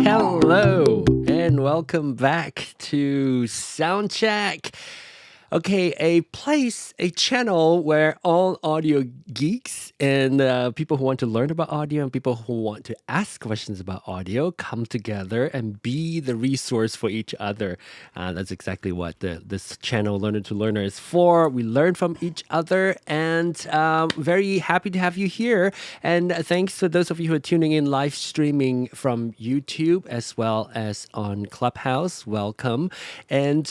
Hello and welcome back to Soundcheck. Okay, a channel where all audio geeks and people who want to learn about audio and people who want to ask questions about audio come together and be the resource for each other. That's exactly what this channel, Learner to Learner, is for. We learn from each other, and very happy to have you here. And thanks to those of you who are tuning in live streaming from YouTube as well as on Clubhouse. Welcome. And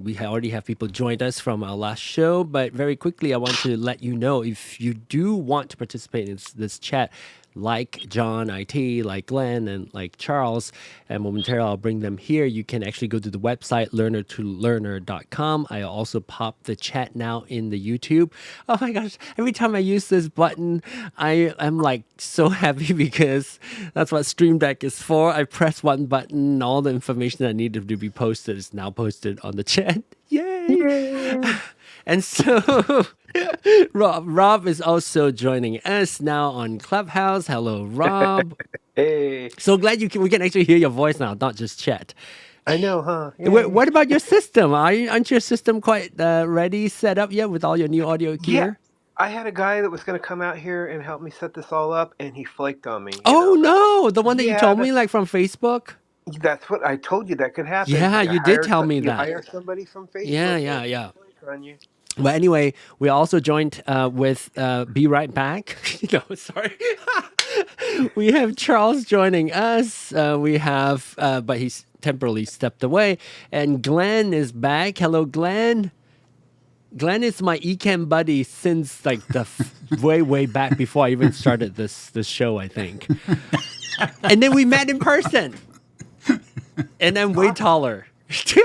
we already have people joined us from our last show, but very quickly I want to let you know, if you do want to participate in this chat, like John IT, like Glenn, and like Charles, and momentarily I'll bring them here, you can actually go to the website learnertolearner.com. I also pop the chat now in the YouTube. Oh my gosh, every time I use this button, I am like so happy because that's what Stream Deck is for. I press one button, all the information that needed to be posted is now posted on the chat. Yay! Yay. And so Rob is also joining us now on Clubhouse. Hello, Rob. Hey. So glad we can actually hear your voice now, not just chat. I know, huh? What about your system? Aren't your system quite ready, set up yet with all your new audio gear? Yeah. I had a guy that was going to come out here and help me set this all up, and he flaked on me. Oh, no. The one that you told me, like from Facebook? That's what I told you that could happen. Yeah, you did tell me that. Hire somebody from Facebook. Yeah. On you. But anyway, we also joined with Be Right Back. No, sorry. We have Charles joining us. We have, but he's temporarily stepped away. And Glenn is back. Hello, Glenn. Glenn is my Ecamm buddy since like the way back before I even started this show, I think. And then we met in person. And I'm way taller. You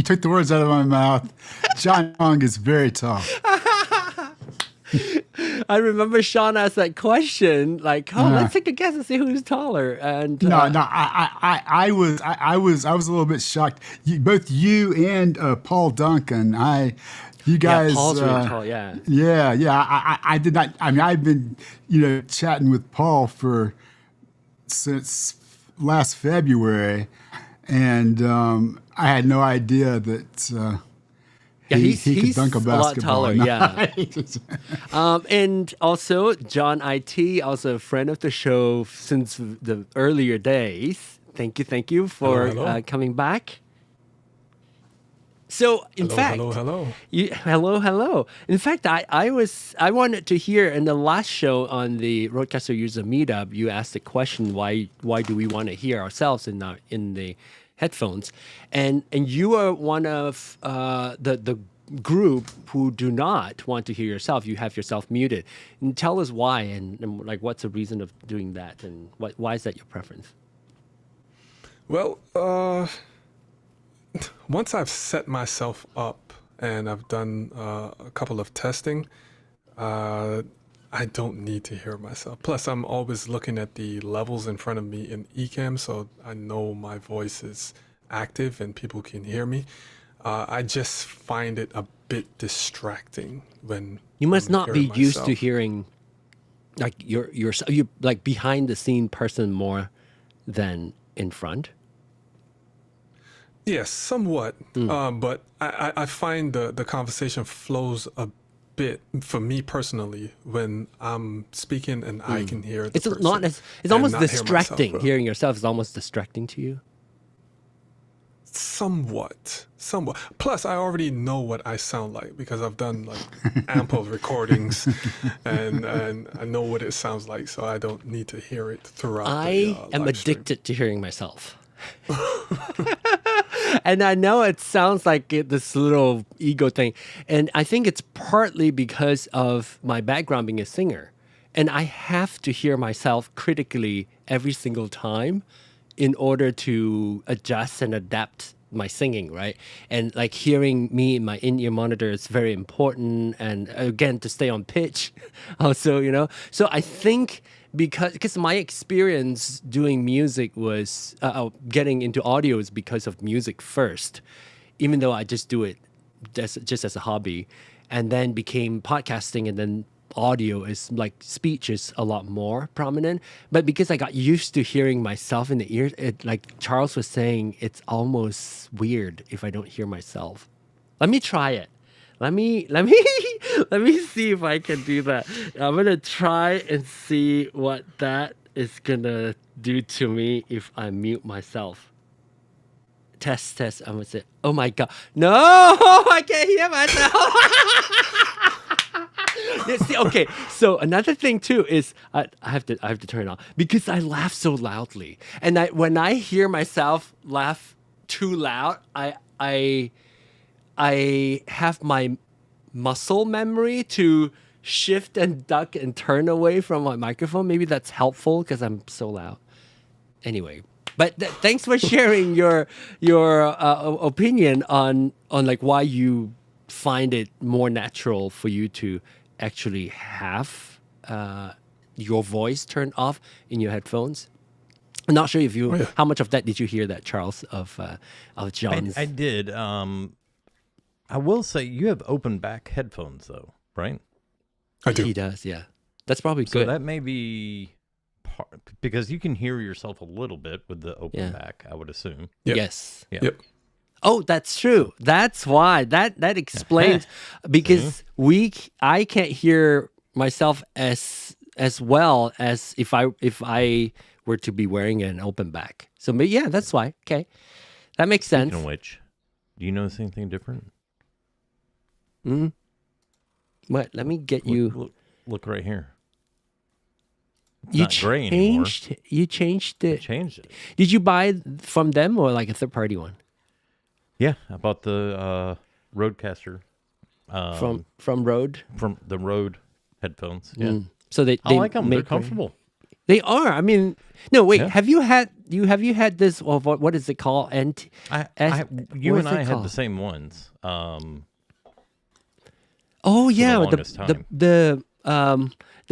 took the words out of my mouth. John Young is very tall. I remember Sean asked that question, like, let's take a guess and see who's taller. And I was a little bit shocked. Both you and Paul Duncan, you guys. Yeah, Paul's really tall. Yeah. Yeah. I did not. I mean, I've been, chatting with Paul since last February, and I had no idea that he could dunk a basketball. A lot taller, yeah. And also John IT, also a friend of the show since the earlier days. Thank you for coming back. So, in fact, hello. Hello. In fact, I wanted to hear in the last show on the RØDECaster user meetup, you asked the question, why do we want to hear ourselves in the headphones? And you are one of the group who do not want to hear yourself. You have yourself muted. And tell us why, and like what's the reason of doing that, and why is that your preference? Well, once I've set myself up and I've done a couple of testing, I don't need to hear myself. Plus, I'm always looking at the levels in front of me in Ecamm, so I know my voice is active and people can hear me. I just find it a bit distracting when you must I'm not be hearing used myself. to hearing like you're like behind the scene person more than in front. Yes, somewhat. But I find the conversation flows a bit for me personally when I'm speaking and I can hear the It's person not as it's and almost not hear myself distracting. well. Hearing yourself is almost distracting to you. Somewhat. Plus, I already know what I sound like because I've done like ample recordings, and I know what it sounds like, so I don't need to hear it throughout. I the am live stream. addicted to hearing myself. And I know it sounds like this little ego thing. And I think it's partly because of my background being a singer. And I have to hear myself critically every single time in order to adjust and adapt my singing, right? And like hearing me in my in-ear monitor is very important. And again, to stay on pitch also, So I think because my experience doing music was getting into audio is because of music first, even though I just do it just as a hobby, and then became podcasting, and then audio is like speech is a lot more prominent. But because I got used to hearing myself in the ears, like Charles was saying, it's almost weird if I don't hear myself. Let me try it. Let me see if I can do that. I'm gonna try and see what that is gonna do to me if I mute myself. Test. I'm gonna say, oh my god, no, I can't hear myself. See, okay, so another thing too is I have to turn it on because I laugh so loudly, and when I hear myself laugh too loud, I have my muscle memory to shift and duck and turn away from my microphone. Maybe that's helpful because I'm so loud. Anyway, but thanks for sharing your opinion on like why you find it more natural for you to actually have your voice turned off in your headphones. I'm not sure if you how much of that did you hear that, Charles, of John's. I did. I will say you have open back headphones though, right? I do. He does, yeah. That's probably So good. that may be part, because you can hear yourself a little bit with the open back, I would assume. Yep. Yes. Yeah. Yep. Oh, that's true. That's why. That explains because I can't hear myself as well as if I were to be wearing an open back. So yeah, that's why. Okay. That makes sense. Speaking of which, do you notice anything different? What? Let me get you. Look right here. It's You not gray anymore. You changed I it. changed it. Did you buy it from them or like a third party one? Yeah, I bought the RØDECaster From Rode. from the Rode headphones. Yeah, So they I like them. They're make- comfortable. They are. I mean, no. Wait. Yeah. Have you had this? Or what is it called? You what and is it I had called? the same ones. Oh yeah, longest time. the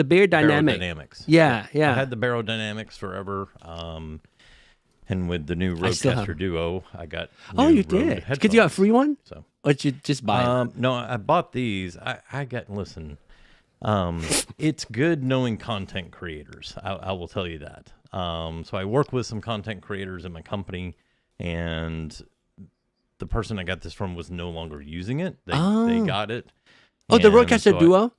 Bear Dynamic. Dynamics. Yeah, I yeah. had the Barrow Dynamics forever. And with the new I still have RØDECaster Duo, I got Oh, new you Rode did. Because you got a headphones. free one, So or did you just buy it? no, I bought these. Listen, it's good knowing content creators. I will tell you that. So I work with some content creators in my company, and the person I got this from was no longer using it. They got it. Oh, the and RØDECaster so Duo.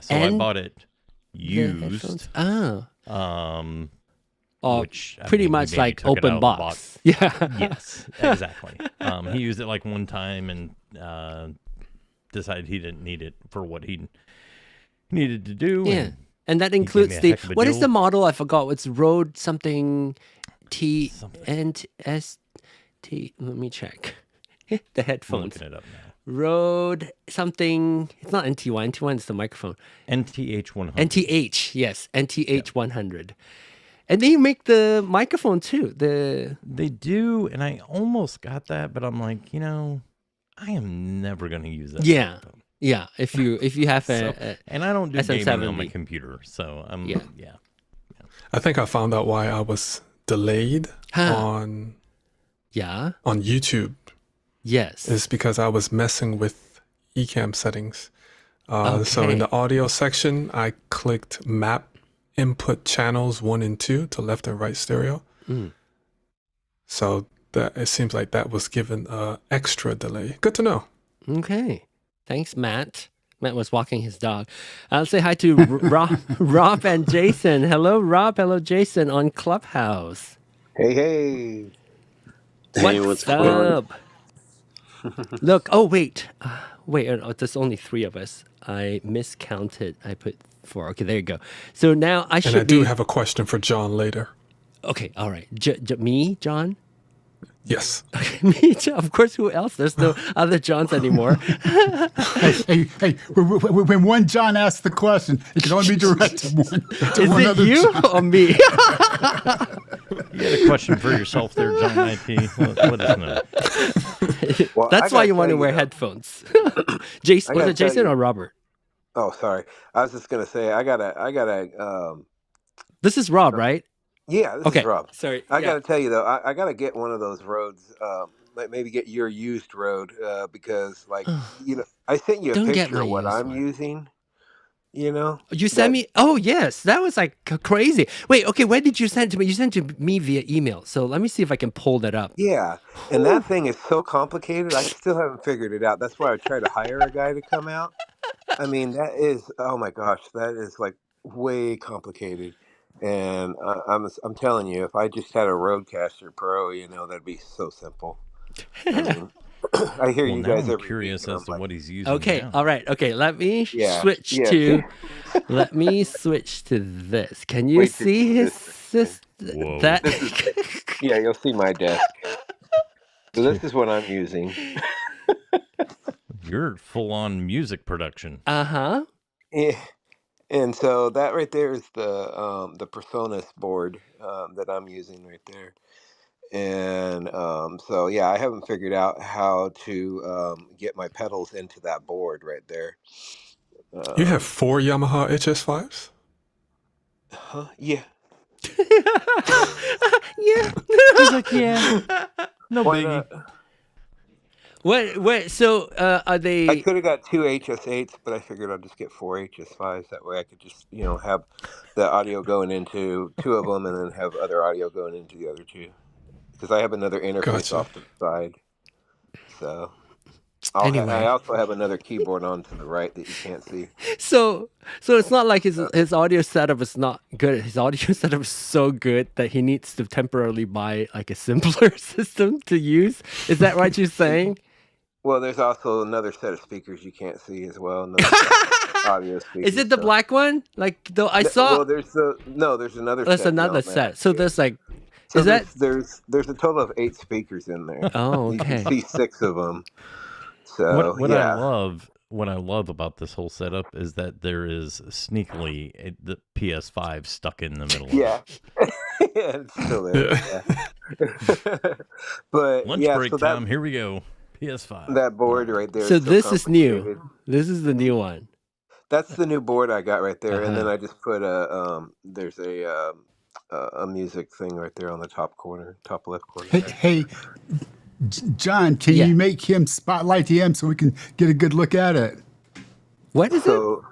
so I and bought it The used. headphones? Oh, which I pretty mean, he much maybe like took it out open of the box. Yeah. Yes, exactly. He used it like one time and decided he didn't need it for what he needed to do. Yeah. And that me includes a the, heck of a what is the deal. model? I forgot. It's Rode something T N S T. Let me check. The I'm headphones. looking it up now. Rode something. It's not NT1. NT1 is the microphone. NTH 100. NTH. Yes. NTH 100. And they make the microphone too. They do, and I almost got that, but I'm like, I am never going to use that. Yeah. microphone. Yeah. If you have And I don't do gaming on my SM7B. computer, so I'm Yeah. I think I found out why I was delayed Huh. on Yeah. YouTube. Yes. Is because I was messing with Ecamm settings. So in the audio section, I clicked map input channels 1 and 2 to left and right stereo. So that it seems like that was given extra delay. Good to know. Okay. Thanks, Matt. Matt was walking his dog. I'll say hi to Rob and Jason. Hello, Rob. Hello, Jason on Clubhouse. Hey. Hey, What's what's going on? up? Look. Oh, wait. There's only 3 of us. I miscounted. I put 4. Okay, there you go. So now I should And I do have a question for John later. Okay, all right. Me, John? Yes. Me, John. Of course, who else? There's no other Johns anymore. Hey, when one John asks the question, it can only be directed to Is one it other you John. or me? You got a question for yourself there, John IT? Let us know. Well, That's I why gotta you want to tell wear though- headphones. Jason, was gotta it Jason tell you- or Robert? Oh, sorry. I was just gonna say I gotta. This is Rob, right? Yeah, this Okay. is Rob. Sorry. I yeah. gotta tell you though, I gotta get one of those roads. Maybe get your used road because, like, I sent you a Don't get picture of my what used I'm one. using. You sent me. Oh yes, that was like crazy. Wait, okay. When did you send it to me? You sent it to me via email. So let me see if I can pull that up. Yeah, and that thing is so complicated. I still haven't figured it out. That's why I tried to hire a guy to come out. I mean, that is, oh my gosh, that is like way complicated. And I'm telling you, if I just had a RØDECaster Pro, that'd be so simple. I mean, I hear Well, you now guys I'm every curious week, and as I'm to like, what he's using. Okay. now. All right. Okay. Let me Yeah, switch yeah. to. Let me switch to this. Can you Wait till see you his see this Whoa. that? This is- yeah, you'll see my desk. So this is what I'm using. You're full on music production. Uh-huh. Yeah. And so that right there is the Personas board that I'm using right there. And so yeah, I haven't figured out how to get my pedals into that board right there. You have 4 Yamaha HS5s? Yeah. Yeah. He's like, yeah, no Why biggie. not? What? So are I they? could have got 2 HS8s, but I figured I'd just get 4 HS5s. That way I could just, have the audio going into 2 of them and then have other audio going into the other 2. Because I have another interface Gotcha. off to the side. So Anyway. I also have another keyboard on to the right that you can't see. So it's not like his audio setup is not good. His audio setup is so good that he needs to temporarily buy like a simpler system to use. Is that what you're saying? Well, there's also another set of speakers you can't see as well. Another set of audio speakers. Is it the so- black one? Like though I saw. Well, there's another. There's set another down there. set. So there's like. So Is that? there's a total of 8 speakers in there. Oh, You okay. can see 6 of them. So What yeah. I love about this whole setup is that there is sneakily the PS5 stuck in the middle. Yeah. Yeah, it's still there. Yeah. But Lunch yeah, break so time. Here we go. PS5. that board right there. So so this is new. complicated. This is the new one. That's the new board I got right there, and then Uh-huh. I just put there's a music thing right there on the top left corner. Hey, there. hey, John, can Yeah. you make him spotlight him so we can get a good look at it? What is it? So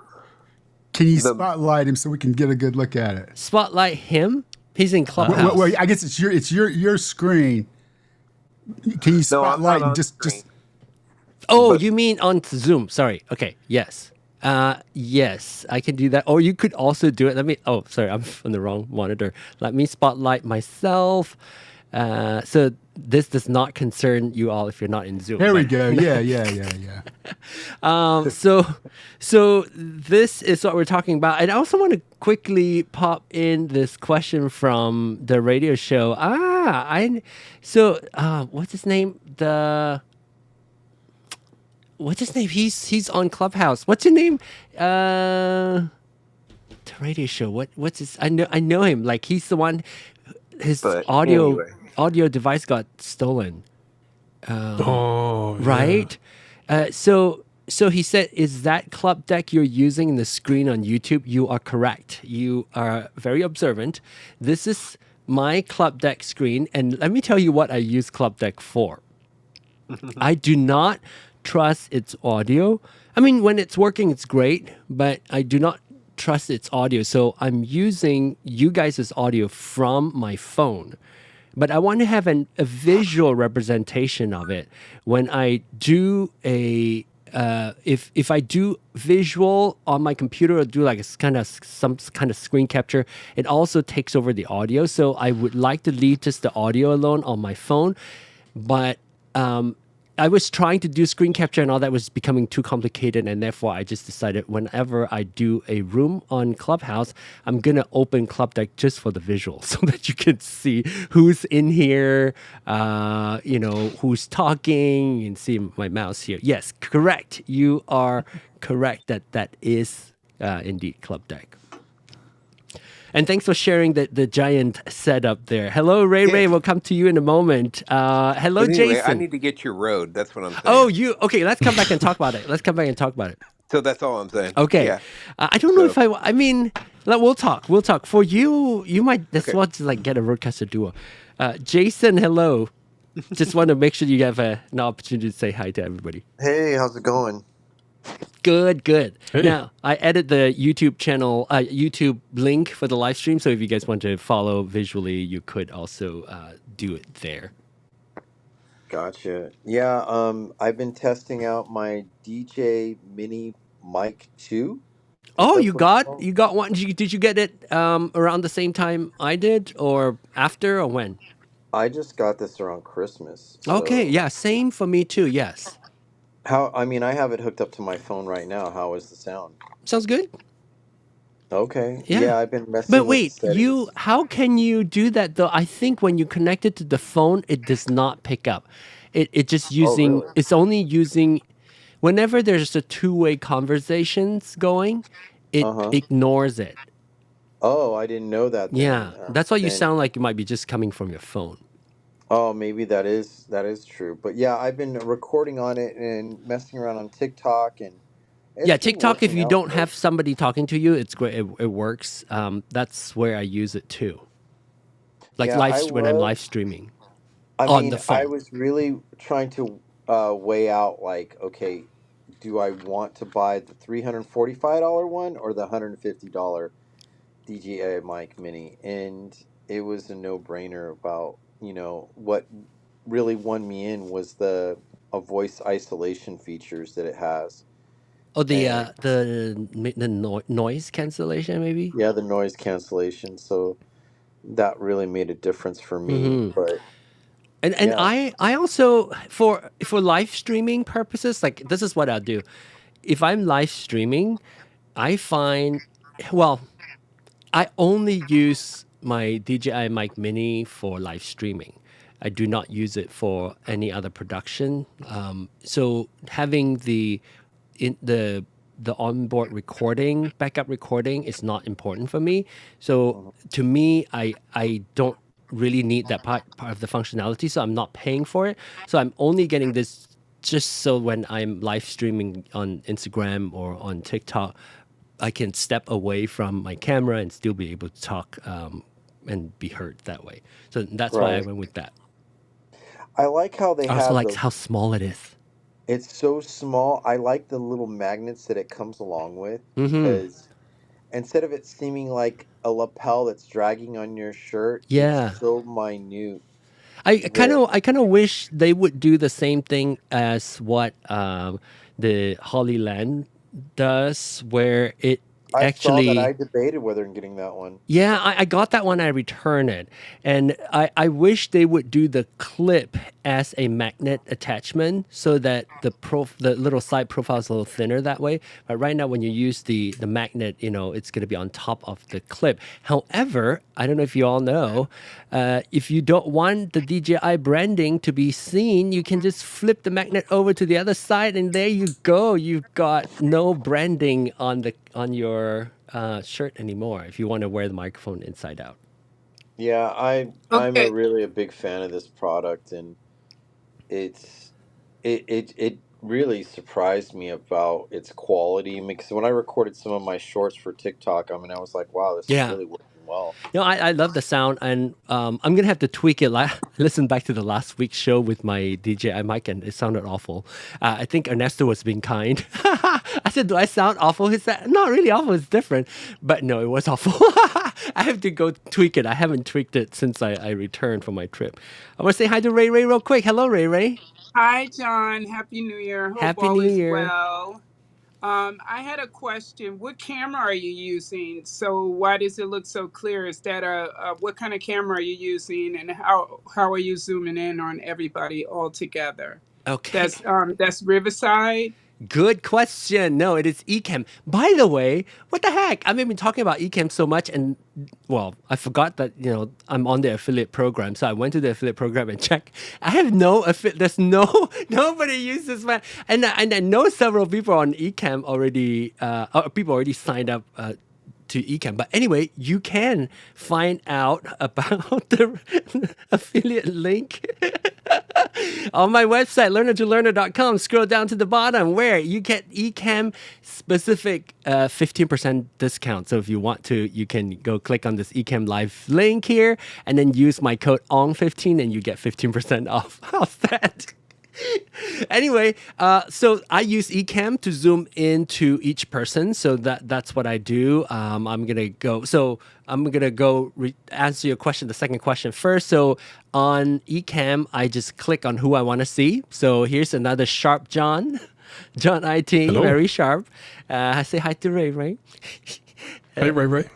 Can you The- spotlight him so we can get a good look at it? Spotlight him. He's in Clubhouse. Well, I guess it's your screen. Can you No, I'm not spotlight on and just screen. Oh, But- you mean on Zoom? Sorry. Okay. Yes. Yes, I can do that. Or you could also do it. Oh, sorry, I'm on the wrong monitor. Let me spotlight myself. So this does not concern you all if you're not in Zoom. There we but- go. Yeah. So this is what we're talking about. And I also want to quickly pop in this question from the radio show. What's his name? What's his name? He's on Clubhouse. What's your name? The radio show. What's his? I know him. Like he's the one. His But audio anyway. audio device got stolen. Oh, yeah. Right. So he said, "Is that club deck you're using in the screen on YouTube?" You are correct. You are very observant. This is my club deck screen, and let me tell you what I use club deck for. I do not trust its audio. I mean, when it's working, it's great, but I do not trust its audio. So I'm using you guys' audio from my phone. But I want to have a visual representation of it. When I do if I do visual on my computer or do like some kind of screen capture, it also takes over the audio. So I would like to leave just the audio alone on my phone. But I was trying to do screen capture and all that was becoming too complicated, and therefore I just decided whenever I do a room on Clubhouse, I'm gonna open Club Deck just for the visual, so that you can see who's in here, who's talking, and see my mouse here. Yes, correct. You are correct that is indeed Club Deck. And thanks for sharing the giant setup there. Hello, Ray. Yeah. Ray, we'll come to you in a moment. Hello, But anyway, Jason. I need to get your Rode. That's what I'm saying. Oh, okay. Let's come back and talk about it. So that's all I'm saying. Okay. Yeah. I don't know if I mean, we'll talk. For you, you might just want to like get a RØDECaster Duo. Jason, hello. Just want to make sure you have an opportunity to say hi to everybody. Hey, how's it going? Good. Hey. Now, I added the YouTube channel, YouTube link for the live stream. So if you guys want to follow visually, you could also do it there. Gotcha. Yeah, I've been testing out my DJI Mini Mic 2. Oh, That's you what it's got called. one. Did you get it around the same time I did, or after, or when? I just got this around Christmas. Okay, So yeah, same for me too. Yes, I have it hooked up to my phone right now. How is the sound? sounds good. Okay. Yeah. Yeah, I've been messing But with the wait, settings. how can you do that though? I think when you connect it to the phone, it does not pick up. It just Oh, really? it's only using whenever there's a two-way conversations going, it Uh-huh. ignores it. Oh, I didn't know that then. Yeah, that's why you Then sound like you might be just coming from your phone. oh, maybe that is true. But yeah, I've been recording on it and messing around on TikTok, and Yeah, it's been TikTok, if working you out don't good. have somebody talking to you, it's great. It works. That's where I use it too. Like Yeah, when I'm live streaming I on the mean, I phone. was really trying to weigh out like, okay, do I want to buy the $345 one or the $150 DJI Mic Mini? And it was a no-brainer about, what really won me in was the voice isolation features that it has. Oh, And the noise cancellation, maybe. yeah, the noise cancellation. So that really made a difference for me. Hmm. But And yeah. I also for live streaming purposes, like this is what I'll do. If I'm live streaming, I find well, I only use my DJI Mic Mini for live streaming. I do not use it for any other production. So having the onboard recording, backup recording, is not important for me. So to me, I don't really need that part of the functionality. So I'm not paying for it. So I'm only getting this just so when I'm live streaming on Instagram or on TikTok, I can step away from my camera and still be able to talk and be heard that way. So that's why I Right. went with that. I like how they I also have like how small it is. it's so small. I like the little magnets that it comes along with Mm-hmm. because instead of it seeming like a lapel that's dragging on your shirt, Yeah. it's so minute I that kind of wish they would do the same thing as what the Holy Land does where it I saw that. I actually debated whether in getting that one. yeah, I got that one. I returned it, and I wish they would do the clip as a magnet attachment so that the little side profile is a little thinner that way. But right now, when you use the magnet, it's going to be on top of the clip. However, I don't know if you all know, if you don't want the DJI branding to be seen, you can just flip the magnet over to the other side, and there you go. You've got no branding on your shirt anymore if you want to wear the microphone inside out. Yeah, I'm Okay. really a big fan of this product, and it really surprised me about its quality, because when I recorded some of my shorts for TikTok, I was like, wow, this is Yeah. really working well. I love the sound, and I'm going to have to tweak it. Listen back to the last week's show with my DJI mic, and it sounded awful. I think Ernesto was being kind. I said, do I sound awful? He said, not really awful, it's different. But no, it was awful. I have to go tweak it. I haven't tweaked it since I returned from my trip. I want to say hi to Ray Ray real quick. Hello, Ray Ray. Hi, John. Happy New Year. Hope Happy all New is Year. well. I had a question. What camera are you using? So why does it look so clear? Is that what kind of camera are you using, and how are you zooming in on everybody all together? Okay. That's Riverside. Good question. No, it is Ecamm. By the way, what the heck? I've been talking about Ecamm so much, and well, I forgot that I'm on the affiliate program. So I went to the affiliate program and checked. I have no affiliate. There's nobody uses my, and I know several people on Ecamm already. People already signed up to Ecamm. But anyway, you can find out about the affiliate link on my website, learner2learner.com. Scroll down to the bottom where you get Ecamm specific 15% discount. So if you want to, you can go click on this Ecamm live link here and then use my code ON15 and you get 15% off. How's that? Anyway, so I use Ecamm to zoom into each person. So that's what I do. I'm gonna go answer your question, the second question first. So on Ecamm, I just click on who I want to see. So here's another sharp John IT, Hello. very sharp. I say hi to Ray Ray. Hey, Ray Ray.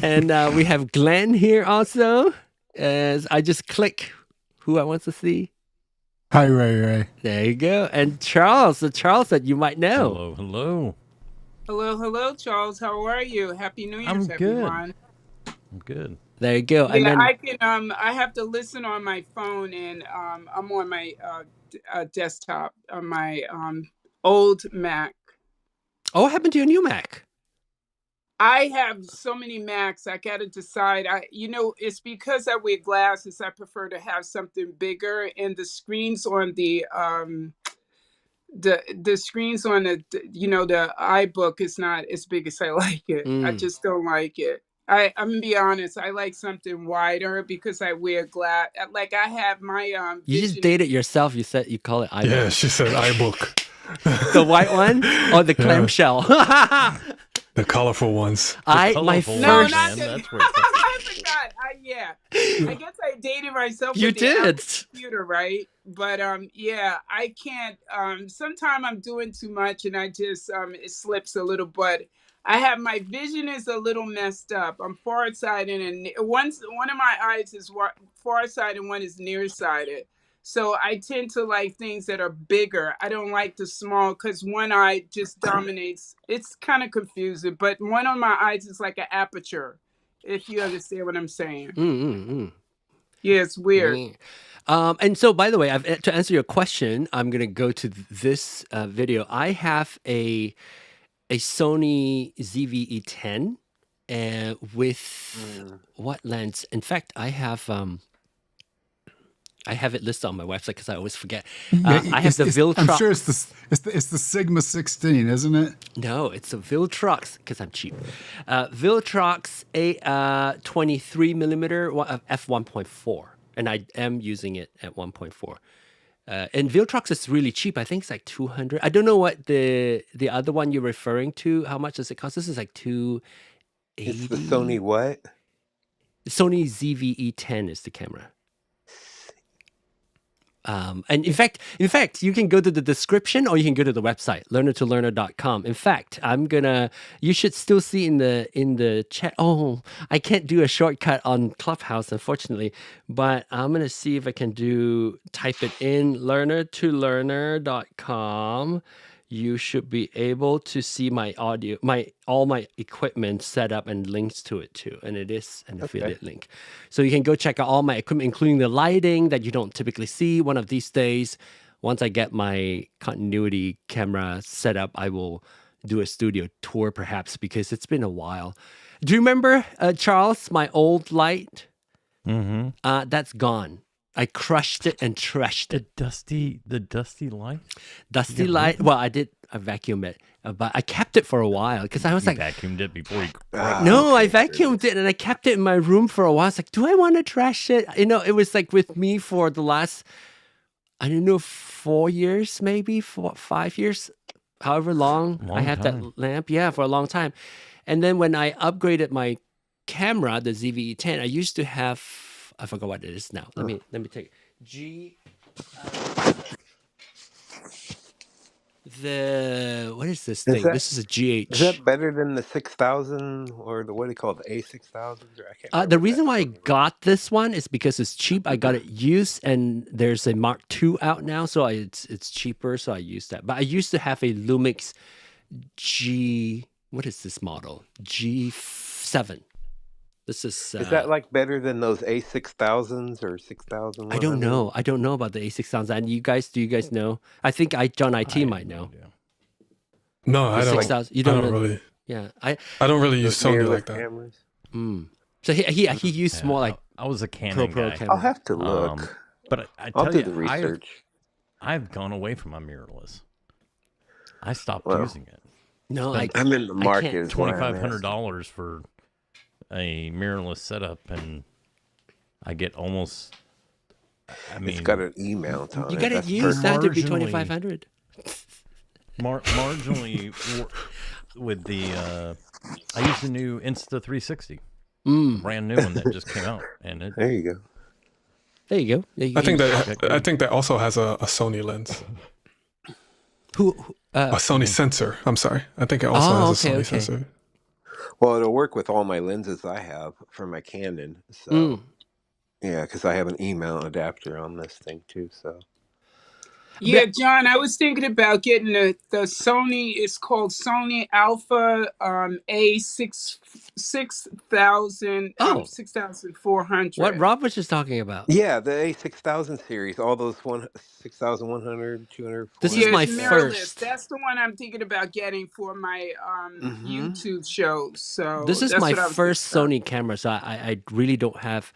And we have Glenn here also. As I just click who I want to see. Hi, Ray Ray. There you go. And Charles, the Charles that you might know. Hello. Hello, Charles. How are you? Happy New Year's, I'm good. everyone. I'm good. There you go. Yeah, And then I can. I have to listen on my phone, and I'm on my desktop on my old Mac. oh, what happened to your new Mac? I have so many Macs. I got to decide. It's because I wear glasses. I prefer to have something bigger, and the screens on the screens on the iBook is not as big as I like it. I just don't like it. I'm gonna be honest. I like something wider because I wear glass. Like I have my You just dated yourself. You said you call it iBook. Yeah, she said iBook. The white one or the clamshell? The colorful ones. my colorful first. No, ones, not man. the. That's where it's at. I forgot. Yeah. I guess I dated myself. You with the Apple did. computer, right? But yeah, I can't. Sometimes I'm doing too much, and I just it slips a little. But I have my vision is a little messed up. I'm farsighted, and one of my eyes is farsighted, and one is nearsighted. So I tend to like things that are bigger. I don't like the small because one eye just dominates. It's kind of confusing, but one of my eyes is like an aperture, if you understand what I'm saying. Yeah, it's weird. And so, by the way, to answer your question, I'm gonna go to this video. I have a Sony ZV-E10 with what lens? In fact, I have it listed on my website because I always forget. I have the Viltrox. I'm sure it's the Sigma 16, isn't it? No, it's a Viltrox because I'm cheap. Viltrox a 23 millimeter f1.4, and I am using it at 1.4. And Viltrox is really cheap. I think it's like 200. I don't know what the other one you're referring to. How much does it cost? This is like 280. It's the Sony what? Sony ZV-E10 is the camera. And in fact, you can go to the description or you can go to the website, learner2learner.com. In fact, you should still see in the chat. Oh, I can't do a shortcut on Clubhouse, unfortunately, but I'm going to see if I can type it in learner2learner.com. You should be able to see my audio, all my equipment set up and links to it too. And it is an affiliate link. So you can go check out all my equipment, including the lighting that you don't typically see. One of these days, once I get my continuity camera set up, I will do a studio tour perhaps, because it's been a while. Do you remember, Charles, my old light? Mm-hmm. That's gone. I crushed it and trashed it. The dusty light? Dusty light. Well, I vacuumed it, but I kept it for a while because I was like, vacuumed it before you. No, I vacuumed it and I kept it in my room for a while. I was like, do I want to trash it? It was like with me for the last, I don't know, 4 years, maybe 5 years, however long I had that lamp. Yeah, for a long time. And then when I upgraded my camera, the ZV-E10, I used to have, I forgot what it is now. Let me take what is this thing? This is a GH. Is that better than the 6000 or what do you call it, the A6000s? Or I can't remember The reason why I got this one is because it's cheap. I got it used, and there's a Mark II out now, so it's cheaper. So I use that. But I used to have a Lumix what is this model? G7. This is that like better than those A6000s or 6000? I don't know. I don't know about the A6000s. And do you guys know? I think John IT might know. No, I don't. 6000. You don't know? Really. Yeah, I don't really use Sony like that. Cameras? So he used more like I was a Canon guy. camera. I'll have to look. But I'll do the research. I've gone away from my mirrorless. I stopped using it. No, I'm in the market. $2,500 for a mirrorless setup, and I get almost. I mean, it's got an E-mount on it. You got to use that to be $2,500. Marginally with the. I use the new Insta360, brand new one that just came out, and it. There you go. There you go. I think that also has a Sony lens. A Sony sensor. I'm sorry. I think it also has a Sony sensor. Well, it'll work with all my lenses I have for my Canon. So, yeah, because I have an E-mount adapter on this thing too. So, yeah, John, I was thinking about getting the Sony. It's called Sony Alpha A6000. 6400. What Rob was just talking about. Yeah, the A6000 series, all those 6100, 200. This is my first. That's the one I'm thinking about getting for my YouTube shows. So this is my first Sony camera, so I really don't have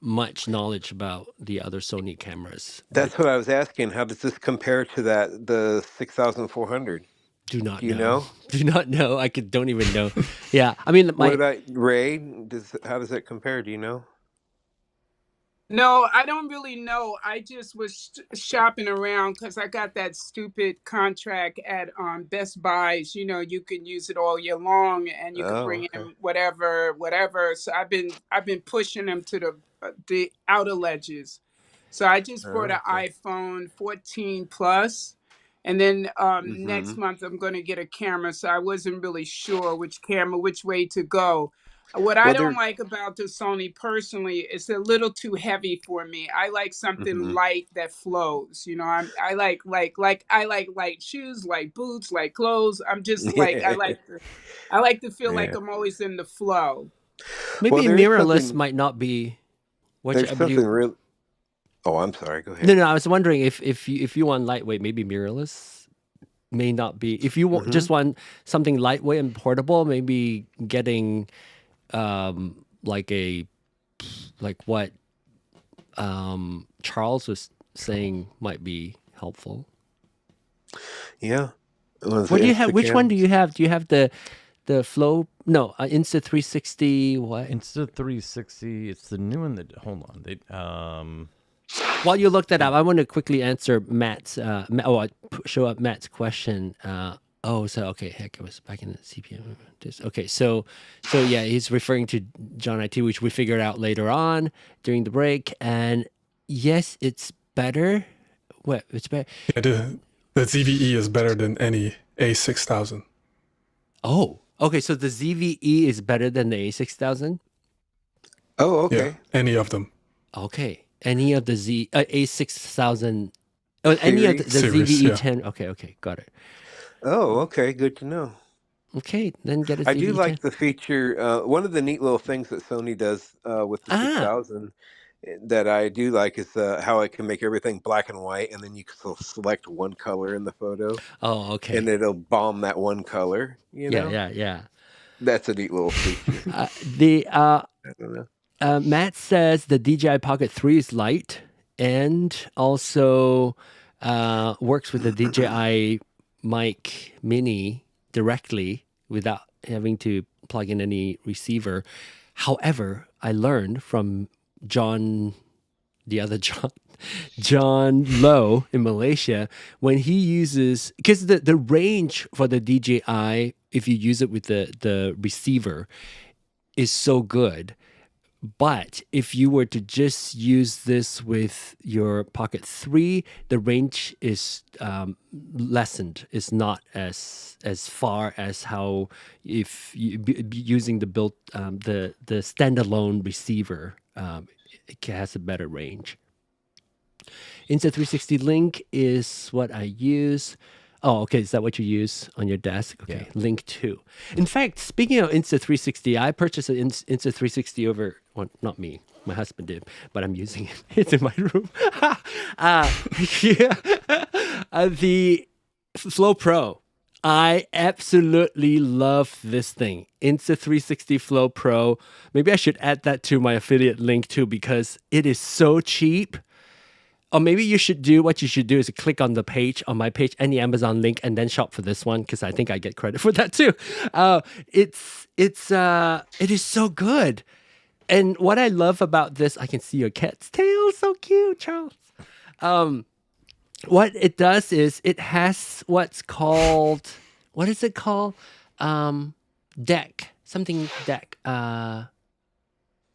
much knowledge about the other Sony cameras. That's what I was asking. How does this compare to the 6400? Do not know. You know? Do not know. I don't even know. Yeah, I mean, what about Ray? How does it compare? Do you know? No, I don't really know. I just was shopping around because I got that stupid contract at Best Buys. You can use it all year long, and you can bring in whatever. So I've been pushing them to the outer ledges. So I just bought an iPhone 14 Plus, and then next month I'm going to get a camera. So I wasn't really sure which way to go. What I don't like about the Sony personally, it's a little too heavy for me. I like something light that flows. I like light shoes, like boots, like clothes. I'm just like I like to feel like I'm always in the flow. Maybe mirrorless might not be. There's something real. Oh, I'm sorry. Go ahead. No. I was wondering if you want lightweight, maybe mirrorless may not be. If you just want something lightweight and portable, maybe getting. Like what Charles was saying might be helpful. Yeah. What do you have? Which one do you have? Do you have the Flow? No, Insta360. What? Insta360. It's the new one that. Hold on. While you look that up, I want to quickly answer Matt's. Show up Matt's question. Heck, I was back in the CPM. Okay, so yeah, he's referring to John IT, which we figured out later on during the break. And yes, it's better. What? It's better. Yeah, the ZVE is better than any A6000. Oh, okay. So the ZVE is better than the A6000. Oh, Yeah, okay. any of them. Okay. Any of the A6000. Oh, any of the Series, yeah. ZVE10. Okay, got it. Oh, okay. Good to know. Okay, then get a I do ZVE10. like the feature. One of the neat little things that Sony does with the 6000 that I do like is how it can make everything black and white, and then you can select one color in the photo, Oh, okay. and it'll bomb that one color. You know? Yeah. That's a neat little feature. I don't know. Matt says the DJI Pocket 3 is light and also works with the DJI Mic Mini directly without having to plug in any receiver. However, I learned from John Lowe in Malaysia, when he uses, because the range for the DJI, if you use it with the receiver, is so good. But if you were to just use this with your Pocket 3, the range is lessened. It's not as far as how if you using the built the standalone receiver, it has a better range. Insta360 Link is what I use. Oh, okay. Is that what you use on your desk? Okay. Yeah. Link 2. In fact, speaking of Insta360, I purchased an Insta360 over, well, not me. My husband did, but I'm using it. It's in my room. The Flow Pro. I absolutely love this thing. Insta360 Flow Pro. Maybe I should add that to my affiliate link too, because it is so cheap. Or maybe you should do, what you should do is click on the page, on my page, any Amazon link, and then shop for this one, because I think I get credit for that too. It is so good. And what I love about this, I can see your cat's tail, so cute, Charles. What it does is it has what's called, what is it called? Deck, something deck.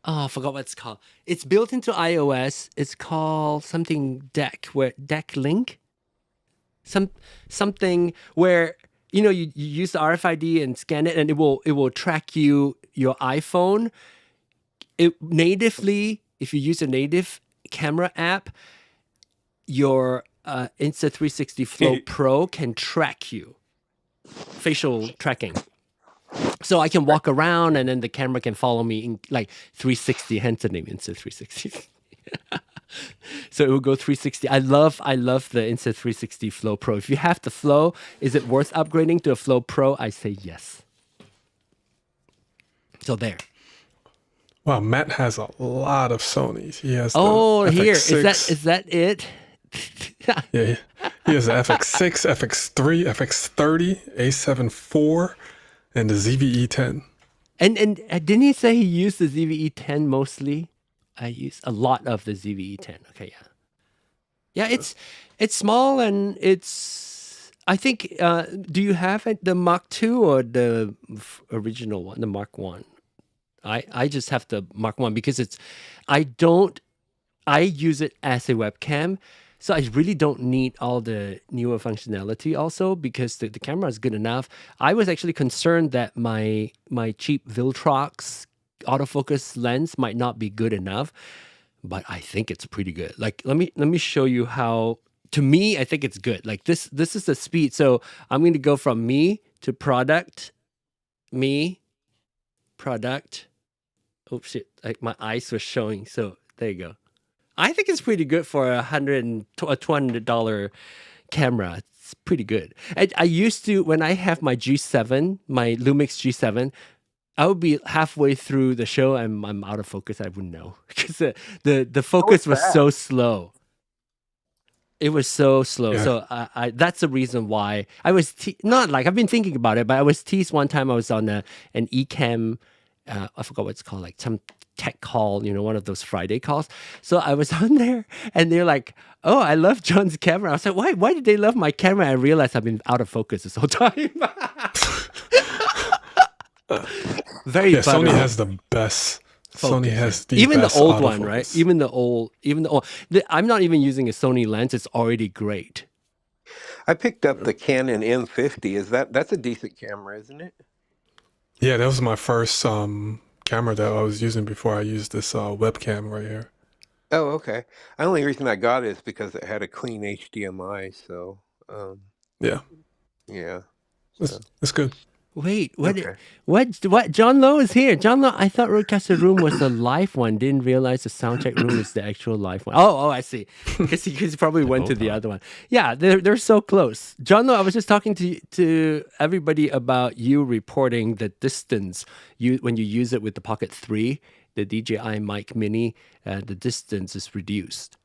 I forgot what it's called. It's built into iOS. It's called something Deck Link. Something where you use the RFID and scan it, and it will track your iPhone. It natively, if you use a native camera app, your Insta360 Flow Pro can track you, facial tracking. So I can walk around and then the camera can follow me in like 360, hence the name Insta360. So it will go 360. I love the Insta360 Flow Pro. If you have the Flow, is it worth upgrading to a Flow Pro? I say yes. So there. Wow, Matt has a lot of Sonys. He has here. FX6. Is that it? Yeah, he has the FX6, FX3, FX30, A7 IV, and the ZVE10. And didn't he say he used the ZVE10 mostly? I use a lot of the ZVE10. Okay, yeah. Yeah, it's small and it's, I think, do you have the Mark II or the original one, the Mark 1? I just have the Mark 1 because I use it as a webcam. So I really don't need all the newer functionality also because the camera is good enough. I was actually concerned that my cheap Viltrox autofocus lens might not be good enough, but I think it's pretty good. Like let me show you how, to me, I think it's good. Like this is the speed. So I'm going to go from me to product, me, product. Oh shit, like my eyes were showing. So there you go. I think it's pretty good for a $200 camera. It's pretty good. I used to, when I have my G7, my Lumix G7, I would be halfway through the show and I'm out of focus. I wouldn't know because the focus was so slow. It was so slow. Yeah. So I that's the reason why I was not like I've been thinking about it, but I was teased one time. I was on an Ecamm. I forgot what it's called, like some tech call, one of those Friday calls. So I was on there and they're like, oh, I love John's camera. I was like, why did they love my camera? I realized I've been out of focus this whole time. Sony has the best Sony focus. has the Even the best old one, right? autofocus. Even the old. I'm not even using a Sony lens. It's already great. I picked up the Canon M50. That's a decent camera, isn't it? Yeah, that was my first camera that I was using before I used this webcam right here. Oh, okay. The only reason I got it is because it had a clean HDMI. So, Yeah, yeah. So, it's good. Wait, okay. what? John Lowe is here. John Lowe, I thought RØDECaster room was the live one. Didn't realize the soundcheck room is the actual live one. Oh, I see. Because he probably went to the other one. Yeah, they're so close. John Lowe, I was just talking to everybody about you reporting the distance when you use it with the Pocket 3, the DJI Mic Mini, the distance is reduced.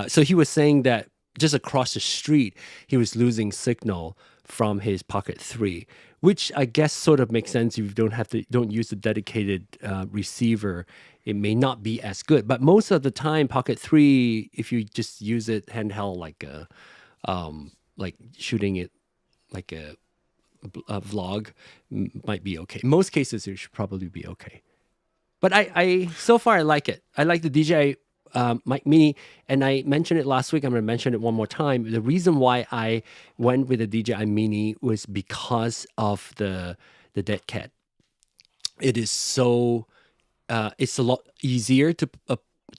So he was saying that just across the street, he was losing signal from his Pocket 3, which I guess sort of makes sense. If you don't use the dedicated receiver, it may not be as good. But most of the time, Pocket 3, if you just use it handheld, like shooting it like a vlog, might be okay. In most cases, it should probably be okay. But I so far I like it. I like the DJI Mic Mini, and I mentioned it last week. I'm going to mention it one more time. The reason why I went with the DJI Mini was because of the dead cat. It is so it's a lot easier to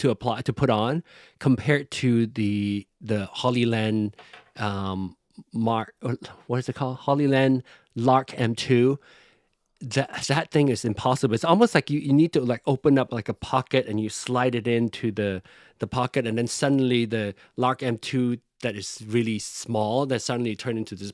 apply, to put on, compared to the Hollyland what is it called? Hollyland Lark M2. That thing is impossible. It's almost like you need to like open up like a pocket and you slide it into the pocket, and then suddenly the Lark M2 that is really small, that suddenly turn into this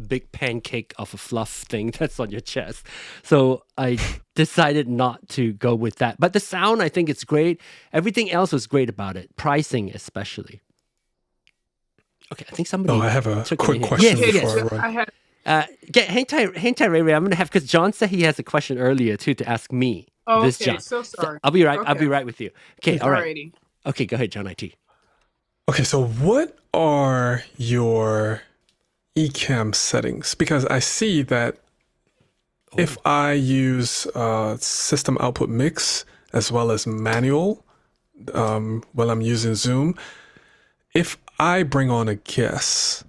big pancake of a fluff thing that's on your chest. So I decided not to go with that. But the sound, I think it's great. Everything else was great about it. Pricing especially. Okay, I think somebody. Oh, I have a took quick it in. question Yes, before yes. I run. I had. Hang tight, Ray. I'm gonna have, because John said he has a question earlier too to ask me. Oh, This okay. John. So sorry. I'll be right. I'll Okay. be right with you. Okay. All right. Alrighty. Okay. Go ahead, John IT. Okay, so what are your Ecamm settings? Because I see that if I use system output mix as well as manual while I'm using Zoom, if I bring on a guest,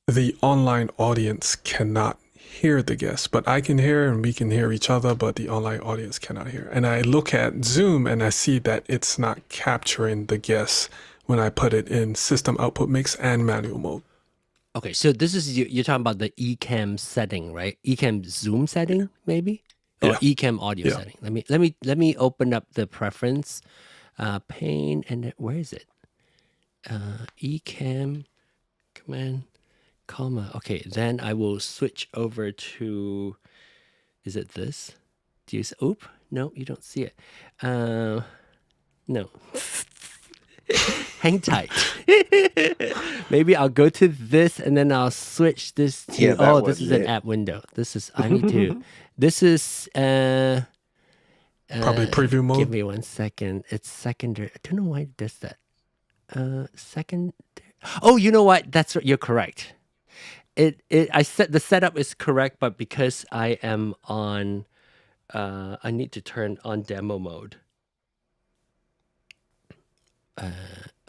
the online audience cannot hear the guest, but I can hear and we can hear each other, but the online audience cannot hear. And I look at Zoom and I see that it's not capturing the guest when I put it in system output mix and manual mode. Okay. So this is you're talking about the Ecamm setting, right? Ecamm Zoom setting, maybe, or Yeah. Ecamm audio setting. Let me open up the preference pane, and where is it? Ecamm command comma. Okay, then I will switch over to. Is it this? Do you? No, you don't see it. No. Hang tight. Maybe I'll go to this and then I'll switch this to. Yeah, that this is wasn't an it. app window. This is. I need to. This is. Probably preview mode. Give me 1 second. It's secondary. I don't know why it does that. Second. Oh, you know what? That's you're correct. I said the setup is correct, but because I am on, I need to turn on demo mode.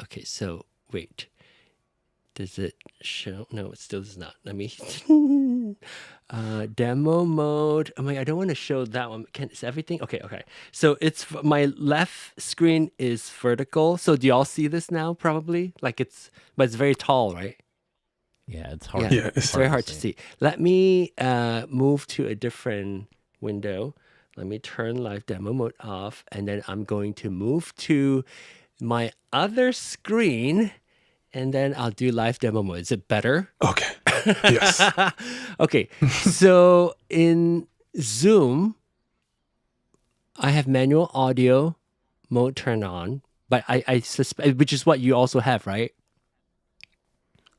Okay, so wait. Does it show? No, it still does not. Let me. Demo mode. Oh my! I don't want to show that one. Is everything okay? Okay. So it's my left screen is vertical. So do y'all see this now? Probably but it's very tall, right? Yeah, it's hard. Yeah, it's very hard to see. Let me move to a different window. Let me turn live demo mode off, and then I'm going to move to my other screen, and then I'll do live demo mode. Is it better? Okay. Yes. Okay. So in Zoom, I have manual audio mode turned on, but I suspect, which is what you also have, right?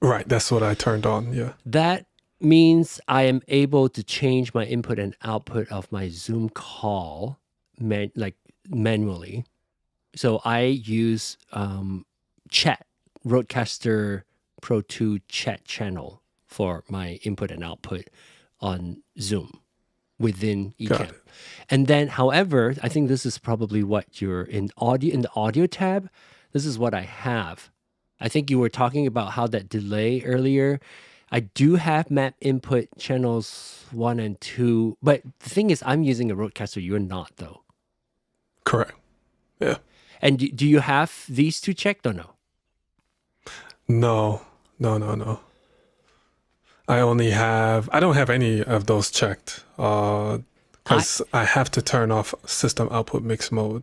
Right. That's what I turned on. Yeah. That means I am able to change my input and output of my Zoom call manually. So I use chat, RØDECaster Pro 2 chat channel for my input and output on Zoom. within Got Ecamm. it. And then, however, I think this is probably what you're in the audio tab. This is what I have. I think you were talking about how that delay earlier. I do have map input channels 1 and 2, but the thing is, I'm using a RØDECaster. You're not, though. Correct. Yeah. And do you have these two checked or no? No. I don't have any of those checked because I have to turn off system output mix mode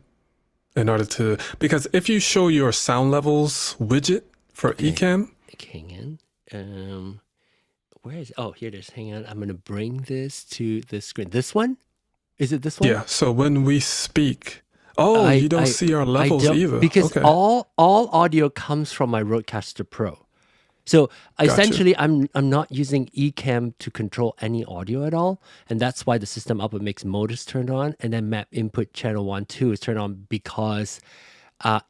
in order to, because if you show your sound levels widget for Ecamm. Hang on. Where is, oh, here it is. Hang on. I'm going to bring this to the screen. This one? Is it this one? Yeah. So when we speak, you don't see our levels either. Because all audio comes from my RØDECaster Pro. So essentially, I'm not using Ecamm to control any audio at all, and that's why the system output mix mode is turned on, and then map input channel 1, 2 is turned on because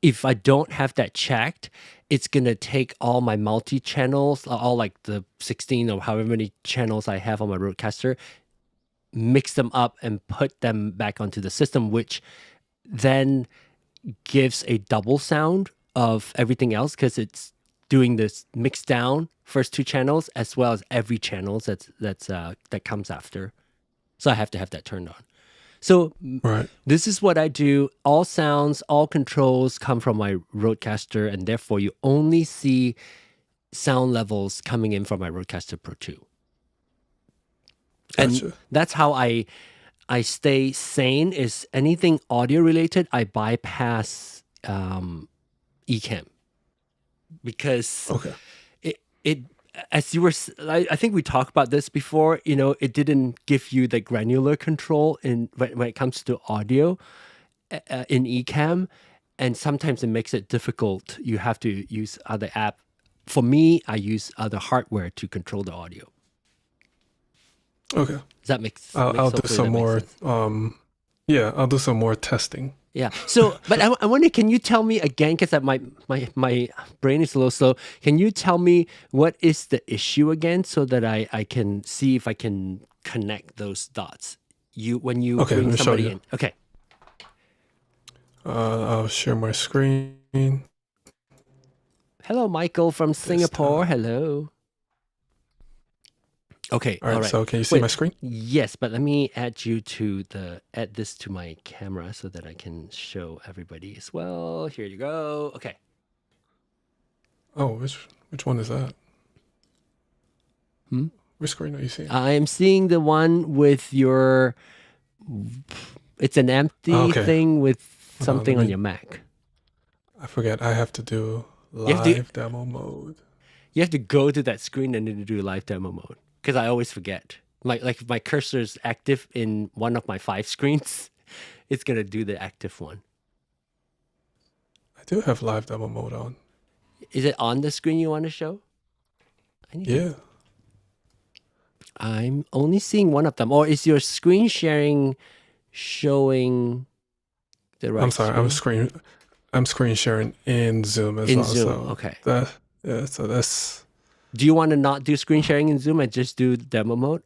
if I don't have that checked, it's gonna take all my multi-channels, all like the 16 or however many channels I have on my RØDECaster, mix them up and put them back onto the system, which then gives a double sound of everything else because it's doing this mix down first 2 channels as well as every channel that comes after. So I have to have that turned on. So this is what I do. All sounds, all controls come from my RØDECaster, and therefore you only see sound levels coming in from my RØDECaster Pro 2. And that's how I stay sane. Is anything audio related, I bypass Ecamm. Because it as you were, I think we talked about this before, it didn't give you the granular control when it comes to audio in Ecamm, and sometimes it makes it difficult. You have to use other app. For me, I use other hardware to control the audio. Okay. Does that make sense? I'll do some more. I'll do some more testing. Yeah. So, but I wonder, can you tell me again, because my brain is a little slow. Can you tell me what is the issue again so that I can see if I can connect those dots? When you bring somebody in. Okay. I'll share my screen. Hello, Michael from Singapore. Hello. Okay. All right. So can you see my screen? Yes, but let me add this to my camera so that I can show everybody as well. Here you go. Okay. Oh, which one is that? Which screen are you seeing? I am seeing the one with your. It's an empty thing with something on your Mac. I forget. I have to do live demo mode. You have to go to that screen and then do live demo mode. Because I always forget. Like if my cursor is active in one of my 5 screens, it's going to do the active one. I do have live demo mode on. Is it on the screen you want to show? I'm only seeing one of them. Or is your screen sharing showing the right screen? I'm screen sharing in Zoom as well. In Zoom, so okay. So that's... Do you want to not do screen sharing in Zoom and just do demo mode?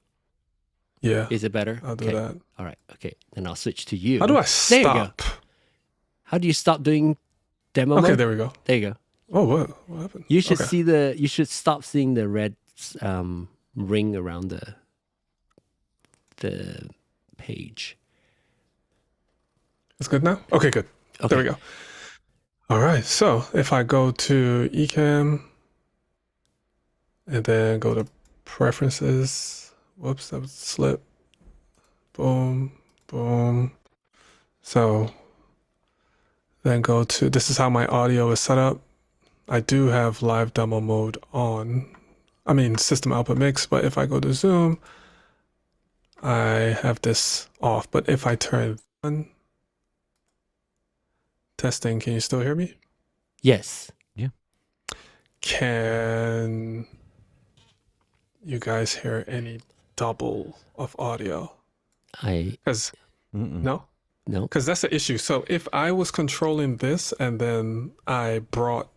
Yeah. Is it better? I'll do that. All right. Okay. Then I'll switch to you. How do I stop? There you go. How do you stop doing demo mode? Okay, there we go. There you go. Oh, what happened? You should you should stop seeing the red ring around the page. It's good now? Okay, good. Okay. There we go. All right. So if I go to Ecamm and then go to preferences, whoops, that was a slip. Boom, boom. So then go to, this is how my audio is set up. I do have live demo mode on. I mean, system output mix, but if I go to Zoom, I have this off. But if I turn on testing, can you still hear me? Yes. Yeah. Can you guys hear any double of audio? No? No. Because that's the issue. So if I was controlling this and then I brought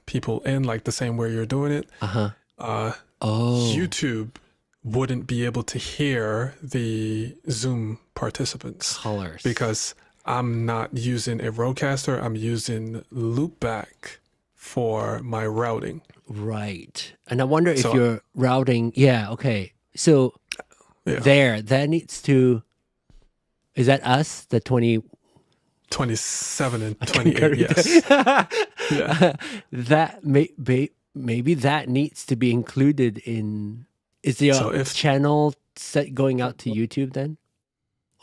people in like the same way you're doing it, YouTube wouldn't be able to hear the Zoom participants Colors. because I'm not using a RØDECaster. I'm using loopback for my routing. Right. And I wonder if So- you're routing. Yeah. Okay. So Yeah. that needs to. Is that us? The 20. 27 and 28, yes. Yeah. That maybe that needs to be included in. Is the So if- channel set going out to YouTube then,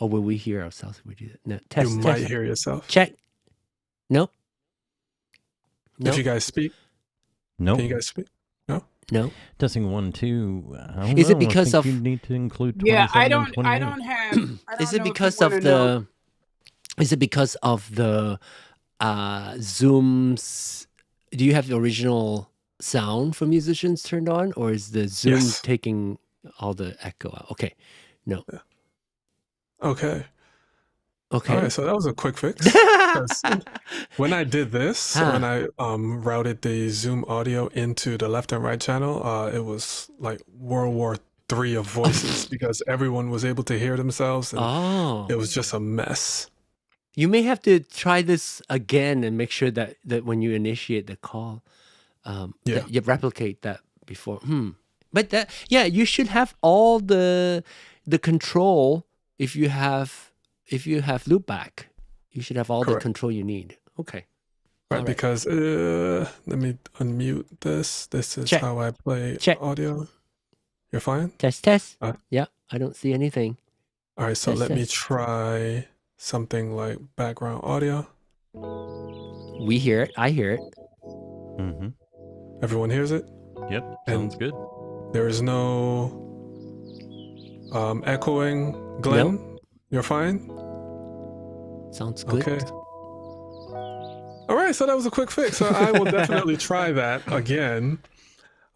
or will we hear ourselves if we do that? No. Test. You test. might hear yourself. Check. Nope. If you guys speak, Nope. can you guys speak? No. Testing 1, 2. I don't Is it know. I because think of- you need to include 27 Yeah, I and don't 28. have. I don't Is it know if you because wanna of know. the? Is it because of the Zoom's? Do you have the original sound for musicians turned on, or is the Zoom Yes. taking all the echo out? Okay, no. Okay. Okay. All right, so that was a quick fix. 'Cause when I did this, Huh. when I routed the Zoom audio into the left and right channel, it was like World War III of voices because everyone was able to hear themselves, and Oh, it was just a mess. you may have to try this again and make sure that when you initiate the call, Yeah. that you replicate that before. But that, yeah, you should have all the control if you have loopback. You should have all the Correct. control you need. Okay. Right, All right. because let me unmute this. This is Check. how I play Check. audio. You're fine? Test. Uh, Yeah, I don't see anything. All right, so Test, let me test. try something like background audio. We hear it. I hear it. Mm-hmm. Everyone hears it? Yep. And- Sounds good. There is no echoing. Glenn, you're fine? Sounds good. Okay. All right, so that was a quick fix. So I will definitely try that again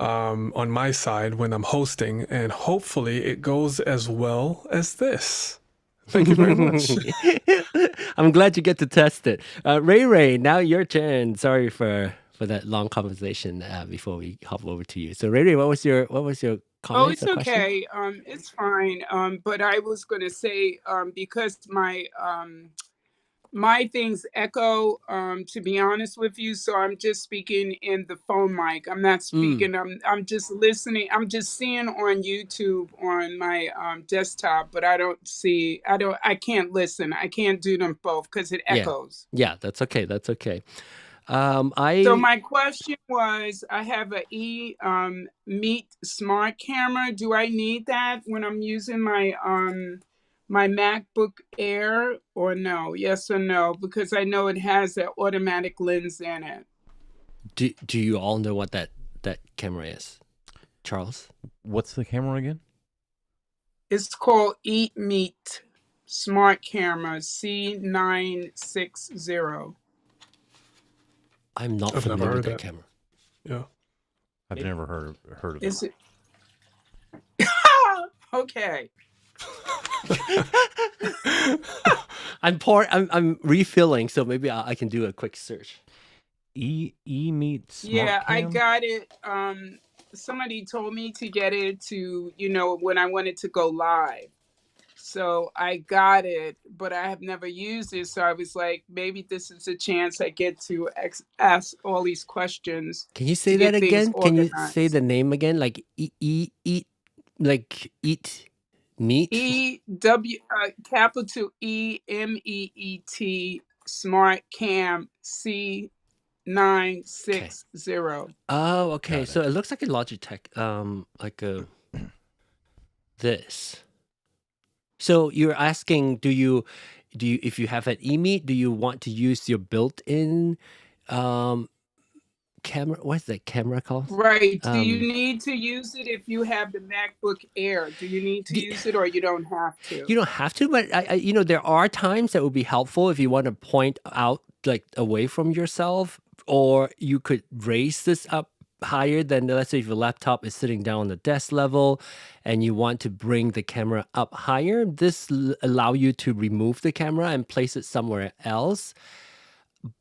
on my side when I'm hosting, and hopefully it goes as well as this. Thank you very much. I'm glad you get to test it. Ray, now your turn. Sorry for that long conversation before we hop over to you. So Ray, what was your comment? Oh, it's okay. It's fine. But I was gonna say, because my things echo, to be honest with you, so I'm just speaking in the phone mic. I'm not speaking, I'm just listening. I'm just seeing on YouTube on my desktop, but I can't listen. I can't do them both because it Yeah. echoes. Yeah, that's okay. That's okay. So my question was, I have a Meet Smart camera. Do I need that when I'm using my my MacBook Air, or no? Yes or no? Because I know it has an automatic lens in it. Do you all know what that camera is, Charles? What's the camera again? It's called Eat Meet Smart Camera C960. I'm not I've never familiar with heard that that. camera. Yeah. I've never heard of it. Is it? Okay. I'm refilling, so maybe I can do a quick search. Meet Smart Yeah, I Cam? got it. Somebody told me to get it to, when I wanted to go live. So I got it, but I have never used it. So I was like, maybe this is a chance I get to ask all these questions. Can you say to that get things again? Can you say organized. the name again? Like eat meat? Capital EMEET Smart Cam C960. Oh, okay. Got So it looks like a Logitech, like a this. So you're asking, do you if you have an eMeet, do you want to use your built-in camera? What's that camera called? Right. Do you need to use it if you have the MacBook Air? Do you need to use it, or you don't have to? You don't have to, but I there are times that would be helpful if you want to point out like away from yourself, or you could raise this up higher than, let's say, if your laptop is sitting down on the desk level and you want to bring the camera up higher, this allow you to remove the camera and place it somewhere else.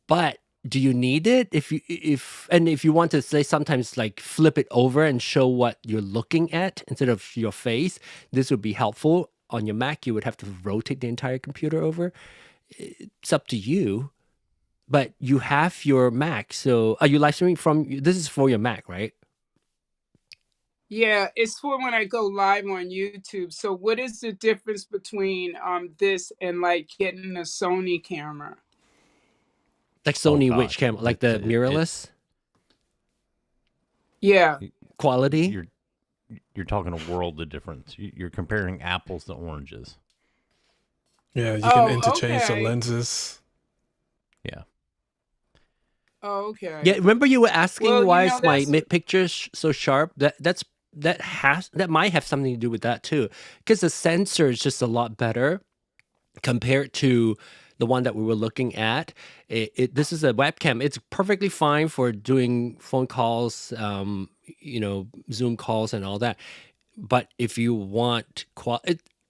But do you need it? If you want to say sometimes like flip it over and show what you're looking at instead of your face, this would be helpful. On your Mac, you would have to rotate the entire computer over. It's up to you, but you have your Mac. So are you live streaming from, this is for your Mac, right? Yeah, it's for when I go live on YouTube. So what is the difference between this and like getting a Sony camera? Like Sony, gosh, which camera? Like the mirrorless Yeah. quality? You're talking a world of difference. You're comparing apples to oranges. Yeah, you can Oh, interchange the okay. lenses. Yeah. Oh, okay. Yeah, remember you were asking Well, why you know, is my that's picture so sharp? That might have something to do with that too, because the sensor is just a lot better compared to the one that we were looking at. This is a webcam. It's perfectly fine for doing phone calls, Zoom calls and all that. But if you want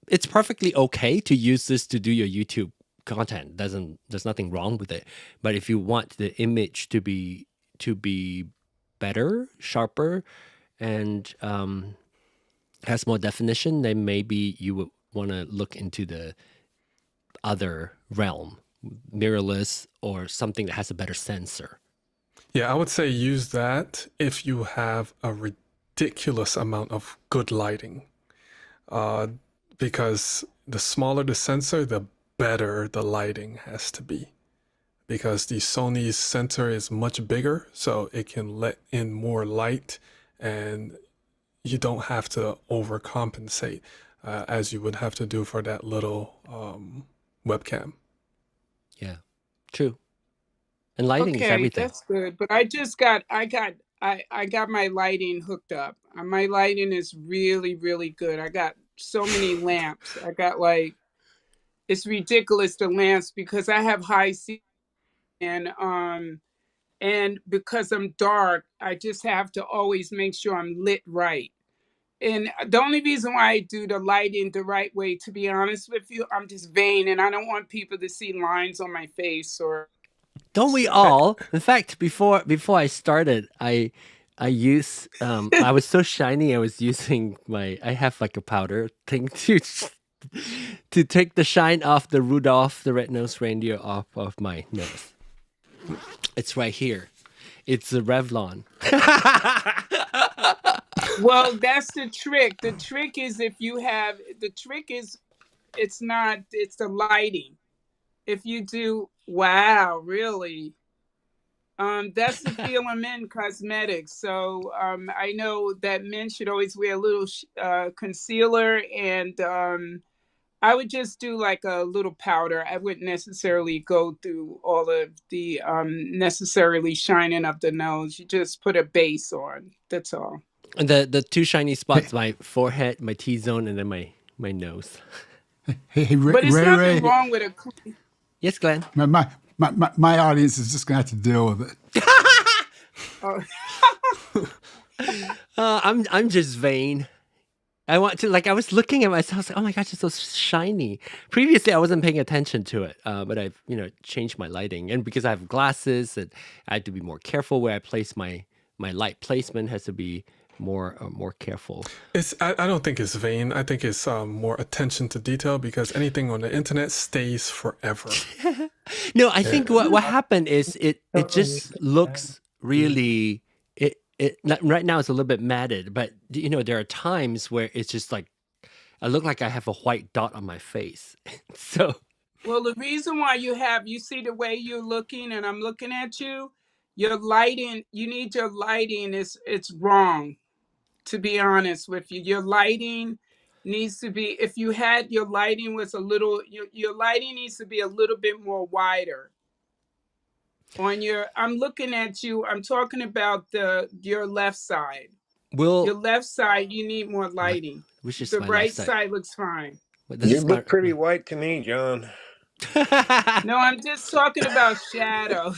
it's perfectly okay to use this to do your YouTube content. There's nothing wrong with it. But if you want the image to be better, sharper, and has more definition, then maybe you would want to look into the other realm, mirrorless or something that has a better sensor. Yeah, I would say use that if you have a ridiculous amount of good lighting. Because the smaller the sensor, the better the lighting has to be. Because the Sony's sensor is much bigger, so it can let in more light, and you don't have to overcompensate as you would have to do for that little webcam. Yeah, true. And lighting is everything. That's good. But I got my lighting hooked up. My lighting is really, really good. I got so many lamps. I got like, it's ridiculous, the lamps, because I have high ceiling and because I'm dark, I just have to always make sure I'm lit right. And the only reason why I do the lighting the right way, to be honest with you, I'm just vain and I don't want people to see lines on my face or. Don't we all? In fact, before I started, I use I was so shiny. I was using I have like a powder thing to take the shine off the Rudolph the red-nosed reindeer off of my nose. It's right here. It's a Revlon. Well, that's the trick. The trick is it's the lighting. If you do, wow, really? That's the feel I'm in cosmetics. So I know that men should always wear a little concealer, and I would just do like a little powder. I wouldn't necessarily go through all of the necessarily shining up the nose. You just put a base on. That's all. And the two shiny spots, my forehead, my T-zone, and then my nose. Hey, Ray, But there's nothing Ray. wrong with a. Yes, Glenn. My audience is just gonna have to deal with it. I'm just vain. I want to, like, I was looking at myself, I was like, oh my gosh, it's so shiny. Previously, I wasn't paying attention to it, but I've, changed my lighting. And because I have glasses, and I had to be more careful where I place my light placement has to be more careful. I don't think it's vain. I think it's more attention to detail, because anything on the internet stays forever. No, I think what happened is it just looks really right now it's a little bit matted, but there are times where it's just like I look like I have a white dot on my face. So Well, the reason why you see the way you're looking and I'm looking at you, your lighting, you need your lighting it's wrong, to be honest with you. Your lighting needs to be, if you had your lighting was a little, your lighting needs to be a little bit more wider. I'm looking at you, I'm talking about your left side. Your left side, you need more lighting. which is The my right left side. side looks fine. You look pretty white to me, John. No, I'm just talking about shadows.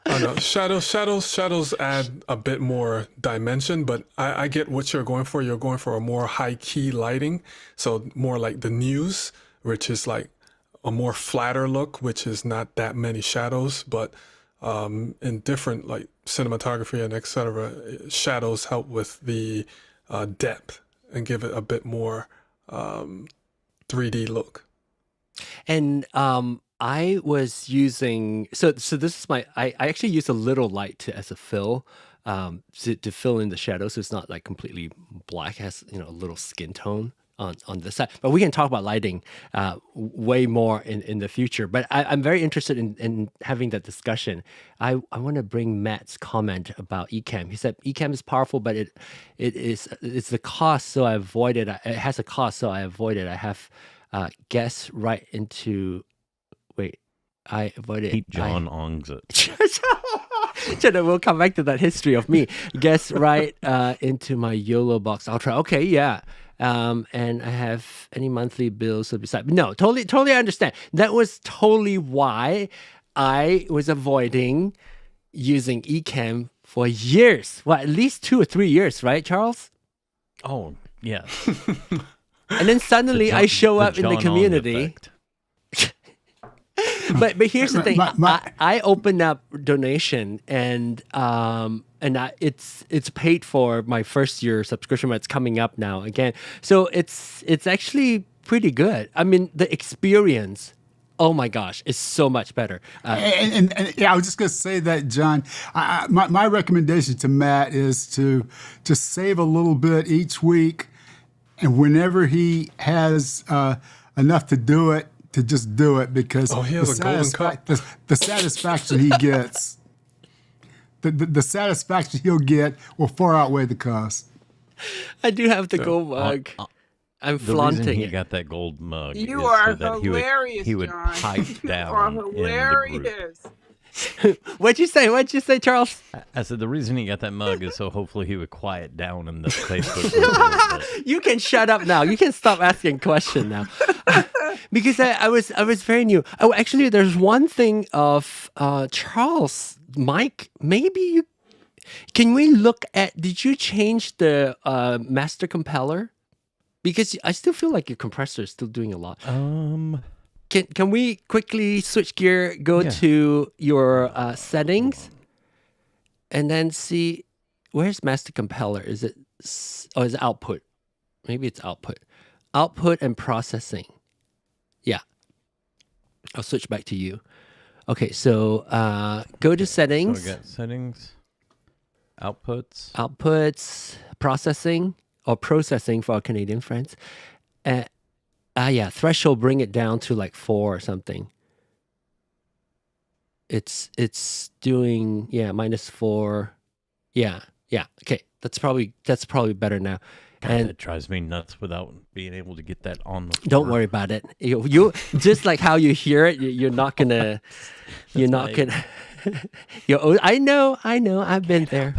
Oh no, shadows add a bit more dimension, but I get what you're going for. You're going for a more high key lighting, so more like the news, which is like a more flatter look, which is not that many shadows, but in different like cinematography and etc., shadows help with the depth and give it a bit more 3D look. And I was using so this is I actually use a little light as a fill to fill in the shadows, so it's not like completely black. It has a little skin tone on this side. But we can talk about lighting way more in the future. But I'm very interested in having that discussion. I want to bring Matt's comment about Ecamm. He said Ecamm is powerful, but it's the cost, so I avoid it. It has a cost, so I avoid it. I have guess right into I avoided Pete John Ongs it. Jenna, we'll come back to that history of me. Guess right into my YOLO Box Ultra. Okay, yeah. And I have any monthly bills beside. No, totally understand. That was totally why I was avoiding using Ecamm for years. Well, at least 2 or 3 years, right, Charles? Oh, yes. And then suddenly I show up in the John Ong community. effect. But here's the thing. My- I opened up donation and it's paid for my first year subscription, but it's coming up now again. So it's actually pretty good. I mean, the experience, oh my gosh, is so much better. And yeah, I was just going to say that, John. My recommendation to Matt is to save a little bit each week, and whenever he has enough to do it, to just do it, because he has a golden cup. the satisfaction he gets, the satisfaction he'll get will far outweigh the cost. I do have the gold mug. I'm The reason flaunting he it. got that gold mug You is are so that hilarious, he would John. pipe You down are in the group. hilarious. What'd you say, Charles? I said the reason he got that mug is so hopefully he would quiet down in the Facebook group a little bit. You can shut up now. You can stop asking questions now. Because I was very new. Oh, actually, there's one thing of Charles, Mike. Maybe you can we look at? Did you change the master compeller? Because I still feel like your compressor is still doing a lot. Can we quickly switch gear, go to your settings, and then see where's master compeller? Is it is it output? Maybe it's output. Output and processing. Yeah. I'll switch back to you. Okay, so go to settings. So we got settings, Outputs, processing for our Canadian friends. Yeah, threshold, bring it down to like 4 or something. It's doing -4. Yeah. Okay, that's probably better now. God, And that drives me nuts without being able to get that on the floor. don't worry about it. You just like how you hear it. You're not gonna. You're not gonna. I know. I've been there.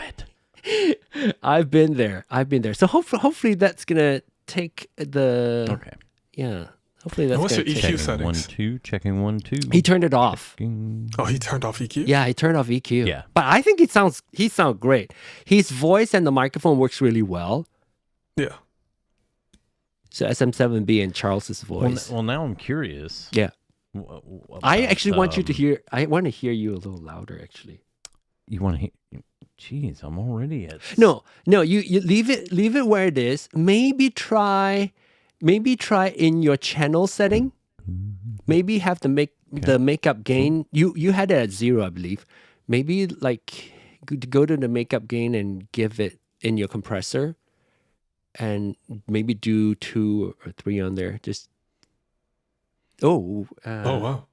I've been there. So hopefully that's gonna take the. Okay. Yeah. Hopefully that's. What's your gonna EQ take- Checking 1 settings? 2, checking 1 2. He turned it off. Oh, he turned off EQ? Yeah, he turned off EQ. Yeah. But I think he sounds great. His voice and the microphone works really well. Yeah. So SM7B and Charles's voice. Well, now I'm curious. Yeah. I about, actually want you to hear. I want to hear you a little louder. Actually. You want to hear? Jeez, I'm already at. No. You leave it where it is. Maybe try in your channel setting. Maybe have the makeup gain. You had it at 0, I believe. Maybe like go to the makeup gain and give it in your compressor, and maybe do 2 or 3 on there. Just Oh, wow.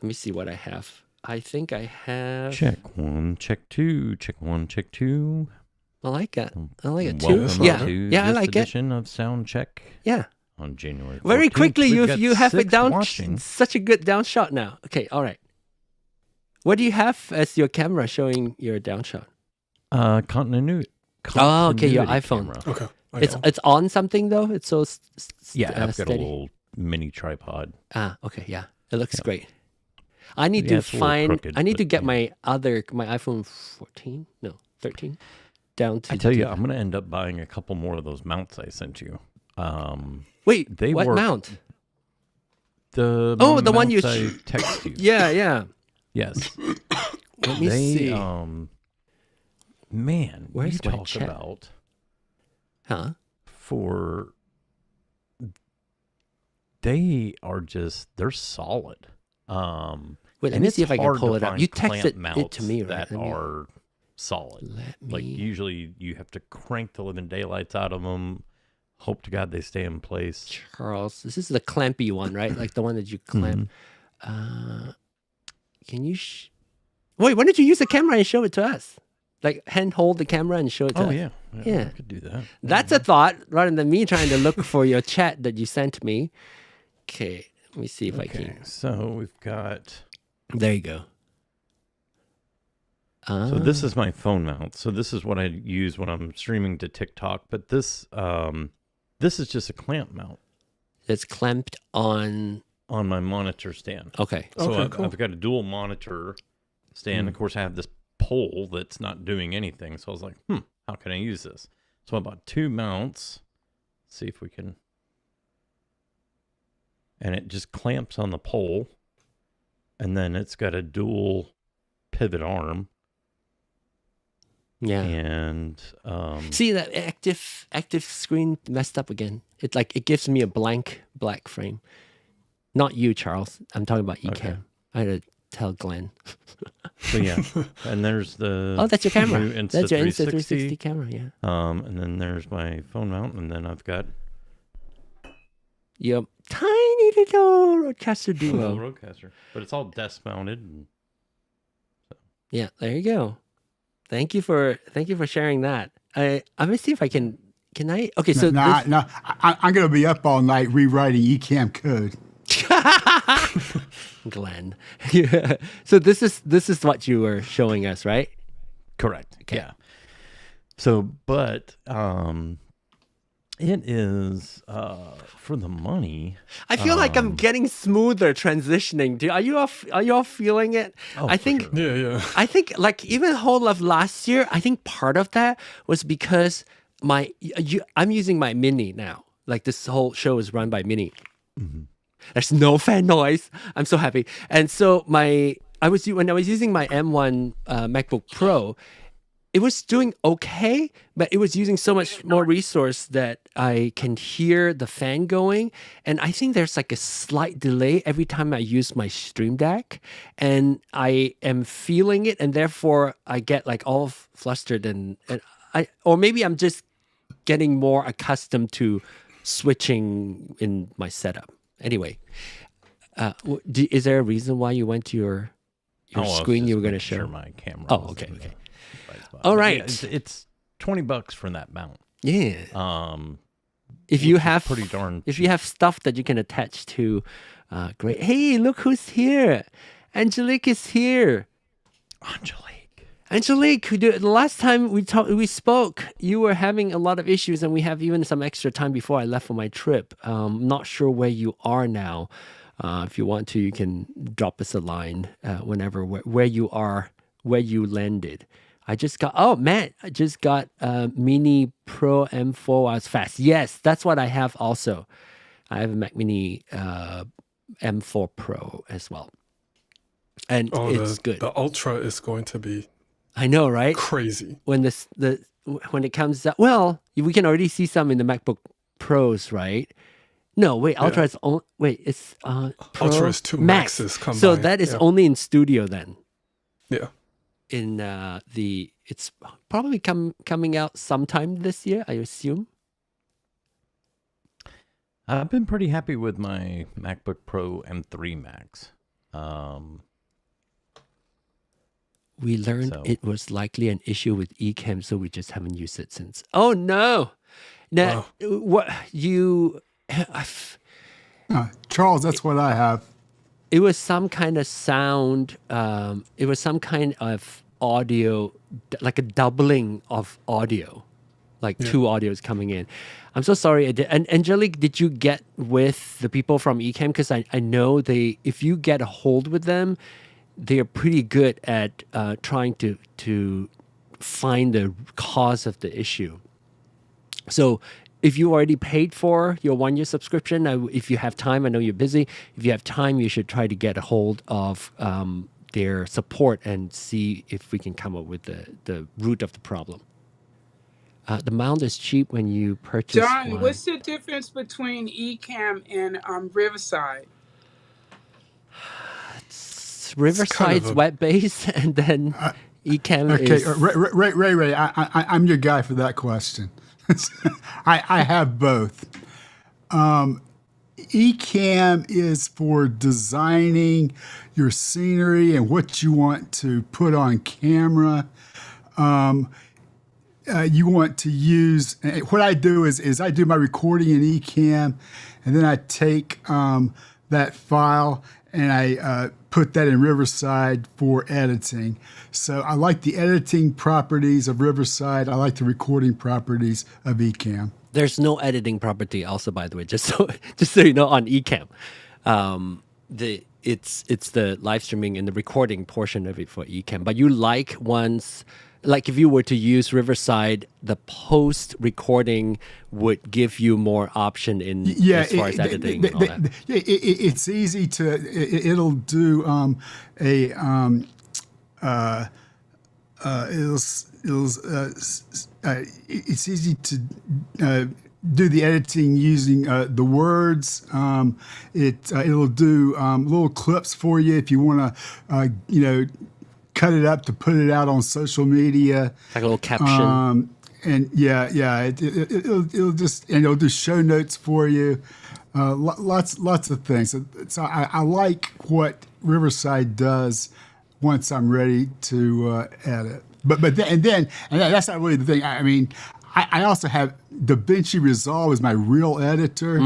let me see what I have. I think I have. Check 1, check 2, check 1, check 2. I like it. I like it too. Welcome Yeah, to yeah, I this like it. edition of Soundcheck Yeah. on January 14th. Very quickly, We've got you have it 6 down. watching. Such a good down shot now. Okay, all right. What do you have as your camera showing your down shot? Continuity. Oh, okay, your continuity iPhone. camera. Okay. I It's know. it's on something though. It's so Yeah, I've got a steady. little mini tripod. Okay, yeah, it looks great. I need Yeah, to it's a little find. crooked, I need to but, get yeah. my iPhone 14. No, 13. Down to. I tell you, I'm going to end up buying a couple more of those mounts I sent you. Wait, they what work- mount? The the one you mounts I text you. Yeah. Yes. Let me see. Man, Where's you my talk chat? about Huh? They are just, they're solid. Wait, let and me it's see if I can hard pull to it up. find You clamp texted it mounts to me, right? that Let me- are solid. Let Like me. usually you have to crank the living daylights out of them. Hope to God they stay in place. Charles, this is the clampy one, right? Like the one that you clamp. Mm-hmm. Can you? Wait, why don't you use the camera and show it to us? Like hand hold the camera and show it to us. Yeah. Yeah. I could do that. That's a thought, rather than me trying to look for your chat that you sent me. Okay, let me see if I Okay, can. so we've got. There you go. So this is my phone mount. So this is what I use when I'm streaming to TikTok. But this is just a clamp mount It's clamped on. on my monitor stand. Okay. So Okay, I've got a dual monitor stand. Of course, I have this pole that's not doing anything. So I was like, how can I use this? So I bought 2 mounts. Let's see if we can. And it just clamps on the pole. And then it's got a dual pivot arm. Yeah. And See that active screen messed up again. It gives me a blank black frame. Not you, Charles. I'm talking about Ecamm. Okay. I had to tell Glenn. so yeah, and there's the That's your camera. new Insta That's your Insta 360. 360 camera. Yeah. And then there's my phone mount, and then I've got Your tiny little RØDECaster a little Duo. RØDECaster, but it's all desk mounted. And Yeah, there you go. Thank you for sharing that. I'm gonna see if I can. Can I? Okay, so I'm going to be up all night rewriting Ecamm code. Glenn. Yeah. So this is what you were showing us, right? correct. Okay. Yeah. So, but it is for the money. I feel like I'm getting smoother transitioning. Are you all feeling it? Oh, I for think sure. Yeah. I think like even whole of last year, I think part of that was because I'm using my Mini now. Like this whole show is run by Mini. Mm-hmm. There's no fan noise. I'm so happy. And so when I was using my M1 MacBook Pro, it was doing okay, but it was using so much more resource that I can hear the fan going. And I think there's like a slight delay every time I use my Stream Deck, and I am feeling it, and therefore I get like all flustered or maybe I'm just getting more accustomed to switching in my setup. Anyway, is there a reason why you went to your I was screen just you were going to making show? sure my camera. Oh, was okay, in the okay. right spot. All But right. yeah, it's $20 for that mount. Yeah. If you which is have pretty darn if you have stuff that you can attach to, great. Hey, look who's here! Angelique is here. Angelique, the last time we spoke, you were having a lot of issues, and we have even some extra time before I left for my trip. Not sure where you are now. If you want to, you can drop us a line whenever where you are, where you landed. Matt, I just got Mini Pro M4. I was fast. Yes, that's what I have also. I have a Mac Mini M4 Pro as well. And it's good. The Ultra is going to be I know, right? crazy. When when it comes out, well, we can already see some in the MacBook Pros, right? No, wait, Ultra is only it's Pro Ultra is 2 Max. Maxes combined. So that is only in Studio then. Yeah. In it's probably coming out sometime this year, I assume. I've been pretty happy with my MacBook Pro M3 Max. We learned it was likely an issue with Ecamm, so we just haven't used it since. Oh no! Now, what you? Charles, that's what I have. It was some kind of sound. It was some kind of audio, like a doubling of audio, like two audios coming in. I'm so sorry. And Angelique, did you get with the people from Ecamm? Because I know if you get a hold with them, they are pretty good at trying to find the cause of the issue. So if you already paid for your 1-year subscription, if you have time, I know you're busy. If you have time, you should try to get a hold of their support and see if we can come up with the root of the problem. The mount is cheap when you purchase John, one. what's the difference between Ecamm and Riverside? Riverside's web-based, and then Ecamm Okay, is... Ray, I'm your guy for that question. I have both. Ecamm is for designing your scenery and what you want to put on camera. You want to use, what I do is I do my recording in Ecamm, and then I take that file and I put that in Riverside for editing. So I like the editing properties of Riverside. I like the recording properties of Ecamm. There's no editing property also, by the way, just so you know, on Ecamm. It's the live streaming and the recording portion of it for Ecamm. But you like ones, like if you were to use Riverside, the post recording would give you more option in as far as editing and all that. It's easy to, it'll do it's easy to do the editing using the words. It'll do little clips for you if you want to, cut it up to put it out on social media. Like a little caption. And it'll just, and it'll do show notes for you. Lots of things. So I like what Riverside does once I'm ready to edit. But that's not really the thing. I mean, I also have DaVinci Resolve as my real editor.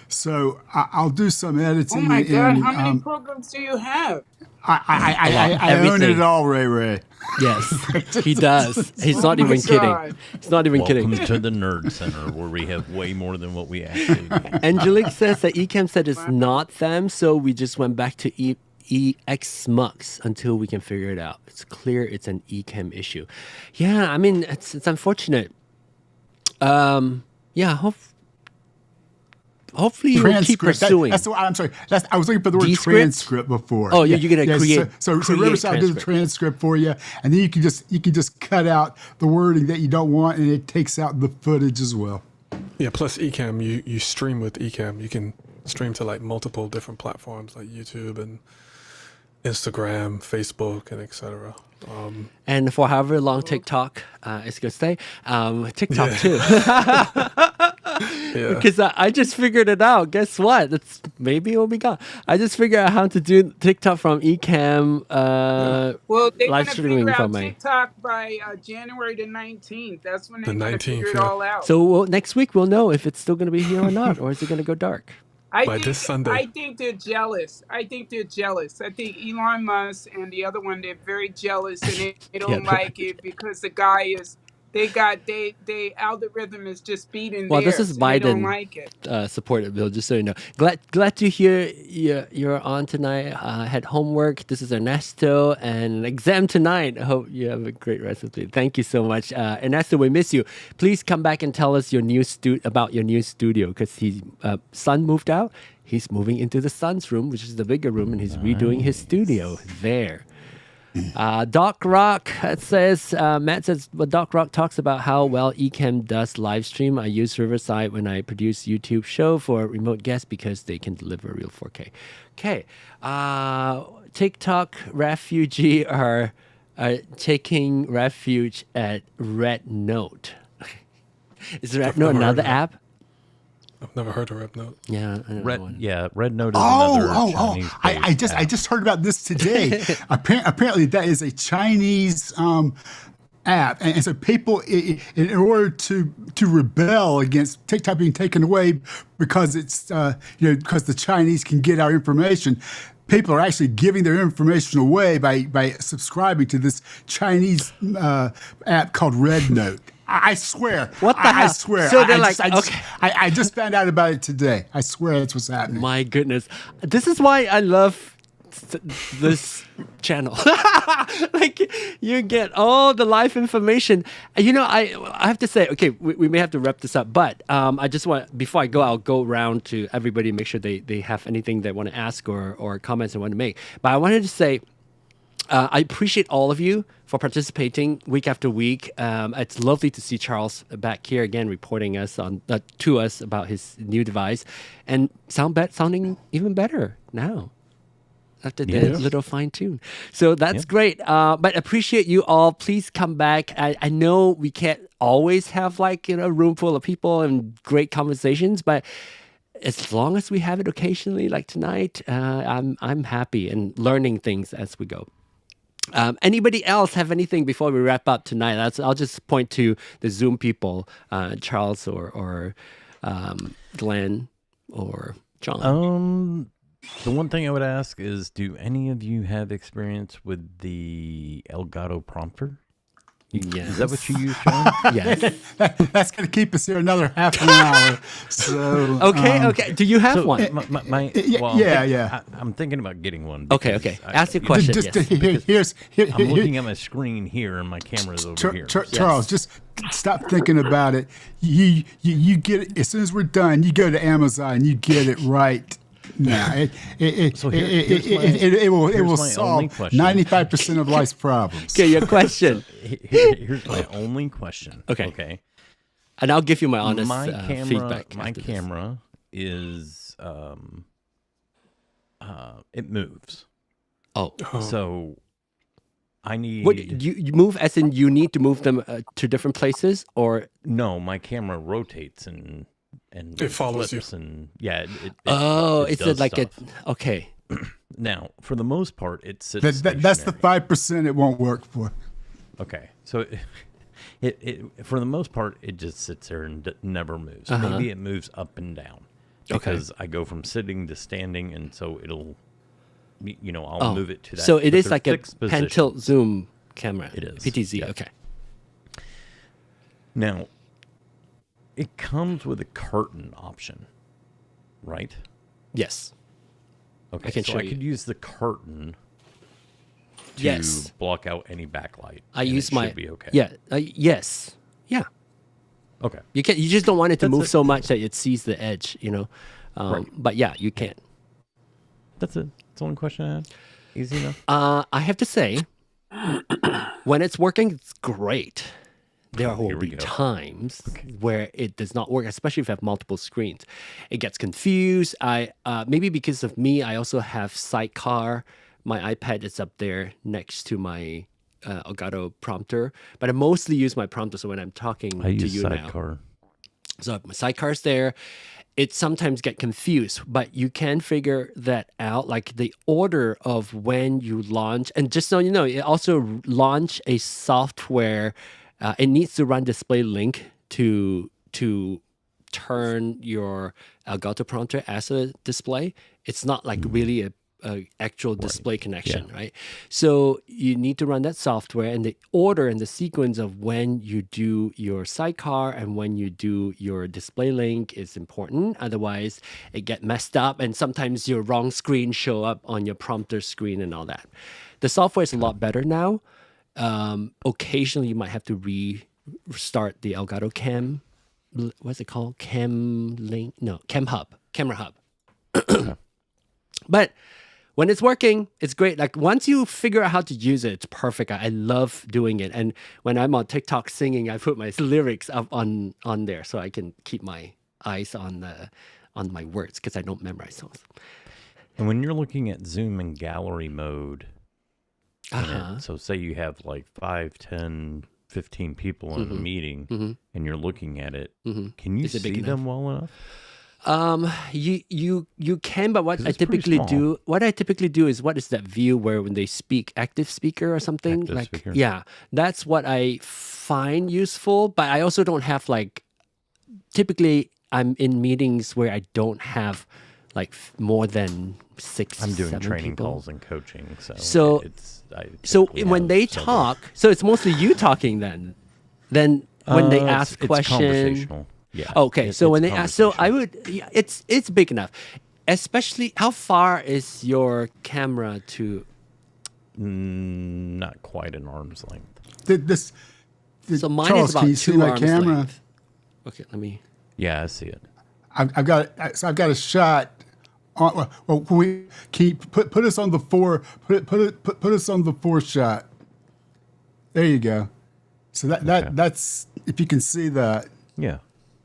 SoLl do some editing. Oh my God, how many programs do you have? I own it all, Ray. Yes, he does. He's not even kidding. He's not even kidding. Welcome to the Nerd Center, where we have way more than what we actually need. Angelique says that Ecamm said it's not them, so we just went back to EXMux until we can figure it out. It's clear it's an Ecamm issue. Yeah, I mean, it's unfortunate. Hopefully you'll keep pursuing. That's what I'm sorry. I was looking for the word Descript? transcript before. Oh, you're gonna create. So Riverside will do the transcript for you, and then you can just cut out the wording that you don't want, and it takes out the footage as well. Yeah. Plus Ecamm, you stream with Ecamm. You can stream to like multiple different platforms like YouTube and Instagram, Facebook, and etc. And for however long TikTok is gonna stay, TikTok too. Yeah. Because I just figured it out. Guess what? Maybe it'll be gone. I just figured out how to do TikTok from Ecamm. Well, they're live going to streaming figure from out my. TikTok by January the 19th. That's when they're The going to 19th, figure it yeah. all out. So next week we'll know if it's still going to be here or not, or is it going to go dark? By this Sunday. I think they're jealous. I think Elon Musk and the other one, they're very jealous, and they don't like it because the guy is. They algorithm is just beating Well, theirs. this is They don't Biden like it. supported bill, just so you know. Glad to hear you're on tonight. Had homework. This is Ernesto and an exam tonight. I hope you have a great rest of the day. Thank you so much. Ernesto, we miss you. Please come back and tell us about your new studio, because his son moved out. He's moving into the son's room, which is the bigger room, and he's redoing his studio there. Doc Rock says, Matt says, but Doc Rock talks about how well Ecamm does live stream. I use Riverside when I produce YouTube show for remote guests because they can deliver real 4K. Okay. TikTok refugee are taking refuge at Red Note. Is Red Note another app? I've never heard of Red Note. Yeah, I don't know. Red Note is another Chinese I just heard about this today. Apparently, that is a Chinese app, and so people, in order to rebel against TikTok being taken away because it's because the Chinese can get our information. People are actually giving their information away by subscribing to this Chinese app called Red Note. I swear. What the hell? I swear. So they're I just found out about it today. I swear that's what's happening. My goodness. This is why I love this channel. Like you get all the live information. You know, I have to say, okay, we may have to wrap this up, but I just want, before I go, I'll go around to everybody, make sure they have anything they want to ask or comments they want to make. But I wanted to say, I appreciate all of you for participating week after week. It's lovely to see Charles back here again, reporting us on to us about his new device, and sounding even better now after the little fine tune. So that's great. But appreciate you all. Please come back. I know we can't always have like a room full of people and great conversations, but as long as we have it occasionally, like tonight, I'm happy and learning things as we go. Anybody else have anything before we wrap up tonight? I'll just point to the Zoom people, Charles or Glenn or John. The one thing I would ask is, do any of you have experience with the Elgato Prompter? Yes. Is that what you use, John? Yes. That's going to keep us here another half an hour. So Okay. Do you have one? I'm I'm thinking about getting one. Okay. Ask your question. I'm looking at my screen here, and my camera's over here. Charles, just stop thinking about it. You get it as soon as we're done. You go to Amazon. You get it right. No, it will solve 95% of life's problems. Okay, your question. Here's my only question. Okay. And I'll give you my honest feedback. My camera is it moves. Oh. So I need. What, you move as in you need to move them to different places, or no? My camera rotates and it follows you. And it's like stuff. okay. Now, for the most part, it sits. That's the 5% it won't work for. Okay, so it for the most part it just sits there and never moves. Maybe it moves up and down because I go from sitting to standing, and so it'll, I'll move it to that. So it is like a position. pan tilt zoom camera. It is PTZ. yes. Okay. Now, it comes with a curtain option, right? Yes. Okay, I can so show I you. could use the curtain to block out any backlight. I use my. Should be okay. Yeah. Yes. Yeah. Okay. You can. You just don't want it to That's move it. so much that it sees the edge. Right. But yeah, you can. That's it. That's the only question I had. Easy enough. I have to say, when it's working, it's great. There will be times where it does not work, especially if you have multiple screens. It gets confused. Maybe because of me, I also have sidecar. My iPad is up there next to my Elgato Prompter, but I mostly use my prompter. So when I'm talking to you sidecar. now, so my sidecar's there. It sometimes get confused, but you can figure that out, like the order of when you launch. And just so you know, it also launch a software. It needs to run display link to turn your Elgato Prompter as a display. It's not like really a actual display connection, right? So you need to run that software, and the order and the sequence of when you do your sidecar and when you do your display link is important. Otherwise, it get messed up, and sometimes your wrong screen show up on your prompter screen and all that. The software is a lot better now. Occasionally, you might have to restart the Elgato Cam. What's it called? Camera Hub. But when it's working, it's great. Like once you figure out how to use it, it's perfect. I love doing it. And when I'm on TikTok singing, I put my lyrics up on there so I can keep my eyes on my words because I don't memorize songs. And when you're looking at Zoom and gallery mode, so say you have like 5, 10, 15 people in a meeting and you're looking at it, can you see them well enough? You can, but what I typically do is, what is that view where when they speak, active speaker or something? Active like speaker. Yeah, that's what I find useful, but I also don't have typically I'm in meetings where I don't have more than 6, I'm doing 7 training people. calls and coaching, So when they talk, so it's mostly you talking then when they ask it's questions. conversational. Yeah. Okay, so when they ask, so I would, it's big enough. especially how far is your camera to? Not quite an arm's length. This. So mine Charles, is about can you see 2 my arms camera? length. Okay, let me. Yeah, I see it. I've got a shot. Well, can you put us on the 4? Put us on the 4 shot. There you go. So that's if you can see that. Yeah,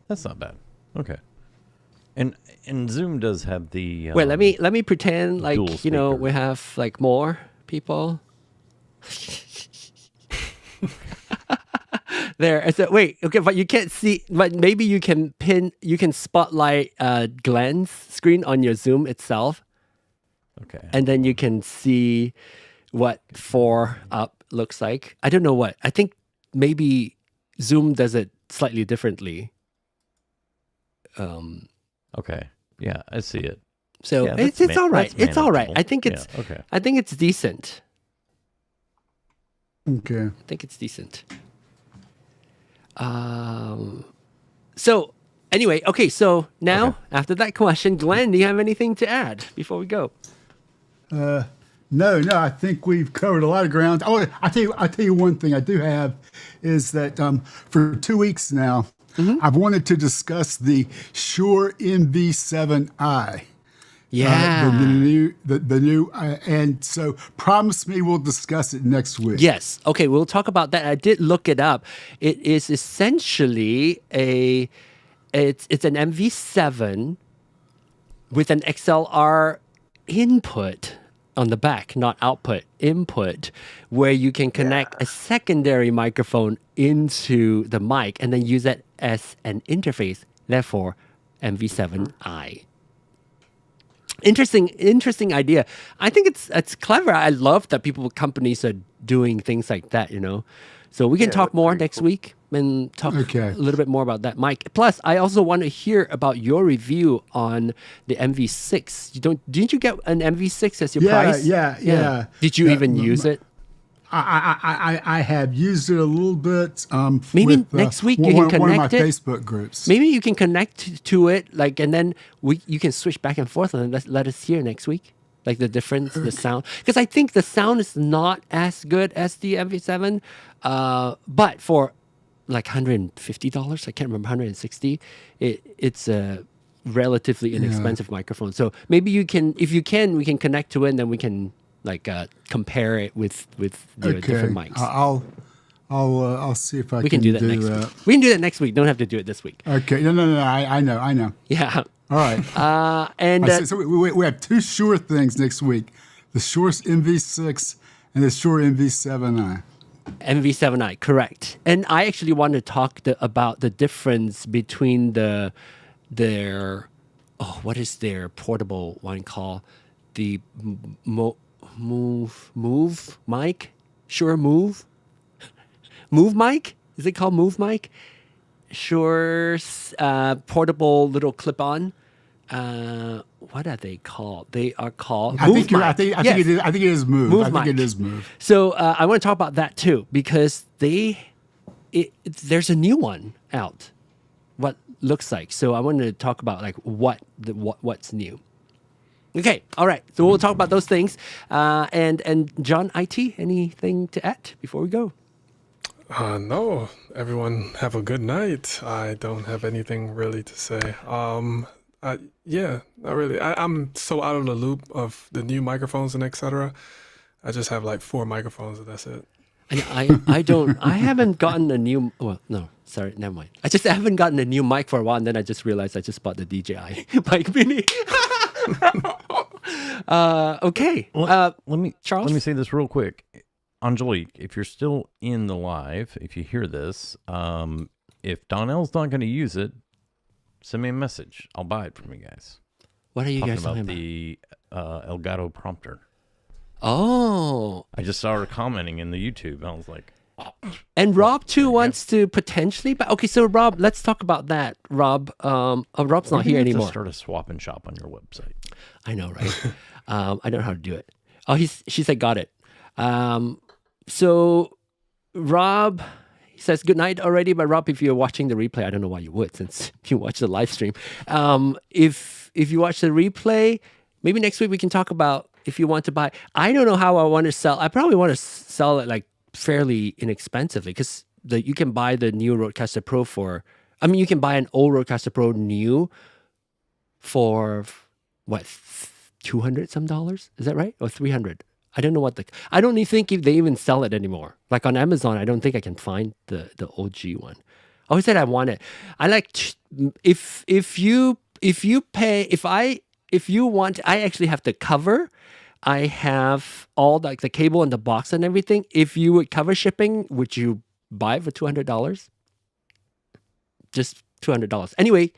that's not bad. Okay. And Zoom does have the Wait, let me pretend like dual speaker. we have like more people. There. So wait, okay, but you can't see. But maybe you can spotlight Glenn's screen on your Zoom itself, Okay. and then you can see what 4 up looks like. I don't know what. I think maybe Zoom does it slightly differently. Okay. Yeah, I see it. So Yeah, it's that's all right. that's It's all right. manageable. I think it's Yeah, okay. I think it's decent. Okay. I think it's decent. So anyway, okay. So now after that question, Glenn, do you have anything to add before we go? No, I think we've covered a lot of ground. Oh, I tell you one thing I do have is that for 2 weeks now, I've wanted to discuss the Shure MV7i. Yeah. The new, and so promise me we'll discuss it next week. Yes. Okay, we'll talk about that. I did look it up. It is essentially it's an MV7 with an XLR input on the back, not output, input, where you can connect a secondary microphone into the mic and then use it as an interface. Therefore, MV7i. Interesting idea. I think it's clever. I love that companies are doing things like that, So we can talk more next week and talk a little bit more about that mic. Plus, I also want to hear about your review on the MV6. Didn't you get an MV6 as your prize? Yeah. Did you even use it? I have used it a little bit. Maybe with, next week you one, can one of my connect it. Facebook groups. Maybe you can connect to it, and then you can switch back and forth, and let us hear next week, like the difference, the sound. Because I think the sound is not as good as the MV7, but for like $150, I can't remember, $160, it's a relatively inexpensive microphone. So maybe we can connect to it, and then we can compare it with the different mics. I'll see if I We can do that next week. We can do that next week. Don't have to do it this week. Okay. No. I know. Yeah. All right. So we have 2 Shure things next week: the Shure MV6 and the Shure MV7i. MV7i, correct. And I actually want to talk about the difference between what is their portable one called? The Move mic? Shure Move? Move mic? Is it called Move mic? Shure's portable little clip-on. What are they called? They are called Move mic. I think it is Move. Move I think mic. it is Move. So I want to talk about that too, because there's a new one out. What looks like. So I wanted to talk about what's new. Okay, all right. So we'll talk about those things. And John, IT, anything to add before we go? No, everyone have a good night. I don't have anything really to say. Yeah, not really. I'm so out of the loop of the new microphones and etc. I just have like 4 microphones and that's it. And I haven't gotten a new, well, no, sorry, never mind. I just haven't gotten a new mic for a while, and then I just realized I just bought the DJI Mic Mini. Okay. Let me Charles? say this real quick. Angelique, if you're still in the live, if you hear this, if Donnell's not going to use it, send me a message. I'll buy it from you guys. What are you guys about? talking about? The Elgato Prompter. Oh. I just saw her commenting in the YouTube. And I was like, and Rob too wants to potentially, but okay, so Rob, let's talk about that. Rob, Rob's not here anymore. Start a swap and shop on your website. I know, right? I don't know how to do it. Oh, she said got it. So Rob, He says, good night already. But Rob, if you're watching the replay, I don't know why you would since you watch the live stream. If you watch the replay, maybe next week we can talk about if you want to buy. I don't know how I want to sell. I probably want to sell it like fairly inexpensively because you can buy the new RØDECaster Pro you can buy an old RØDECaster Pro new for what, $200 some dollars? Is that right? Or 300? I don't know I don't even think if they even sell it anymore. Like on Amazon, I don't think I can find the OG one. I always said I want it. I like if you want, I actually have the cover. I have all the cable and the box and everything. If you would cover shipping, would you buy it for $200? Just $200. Anyway,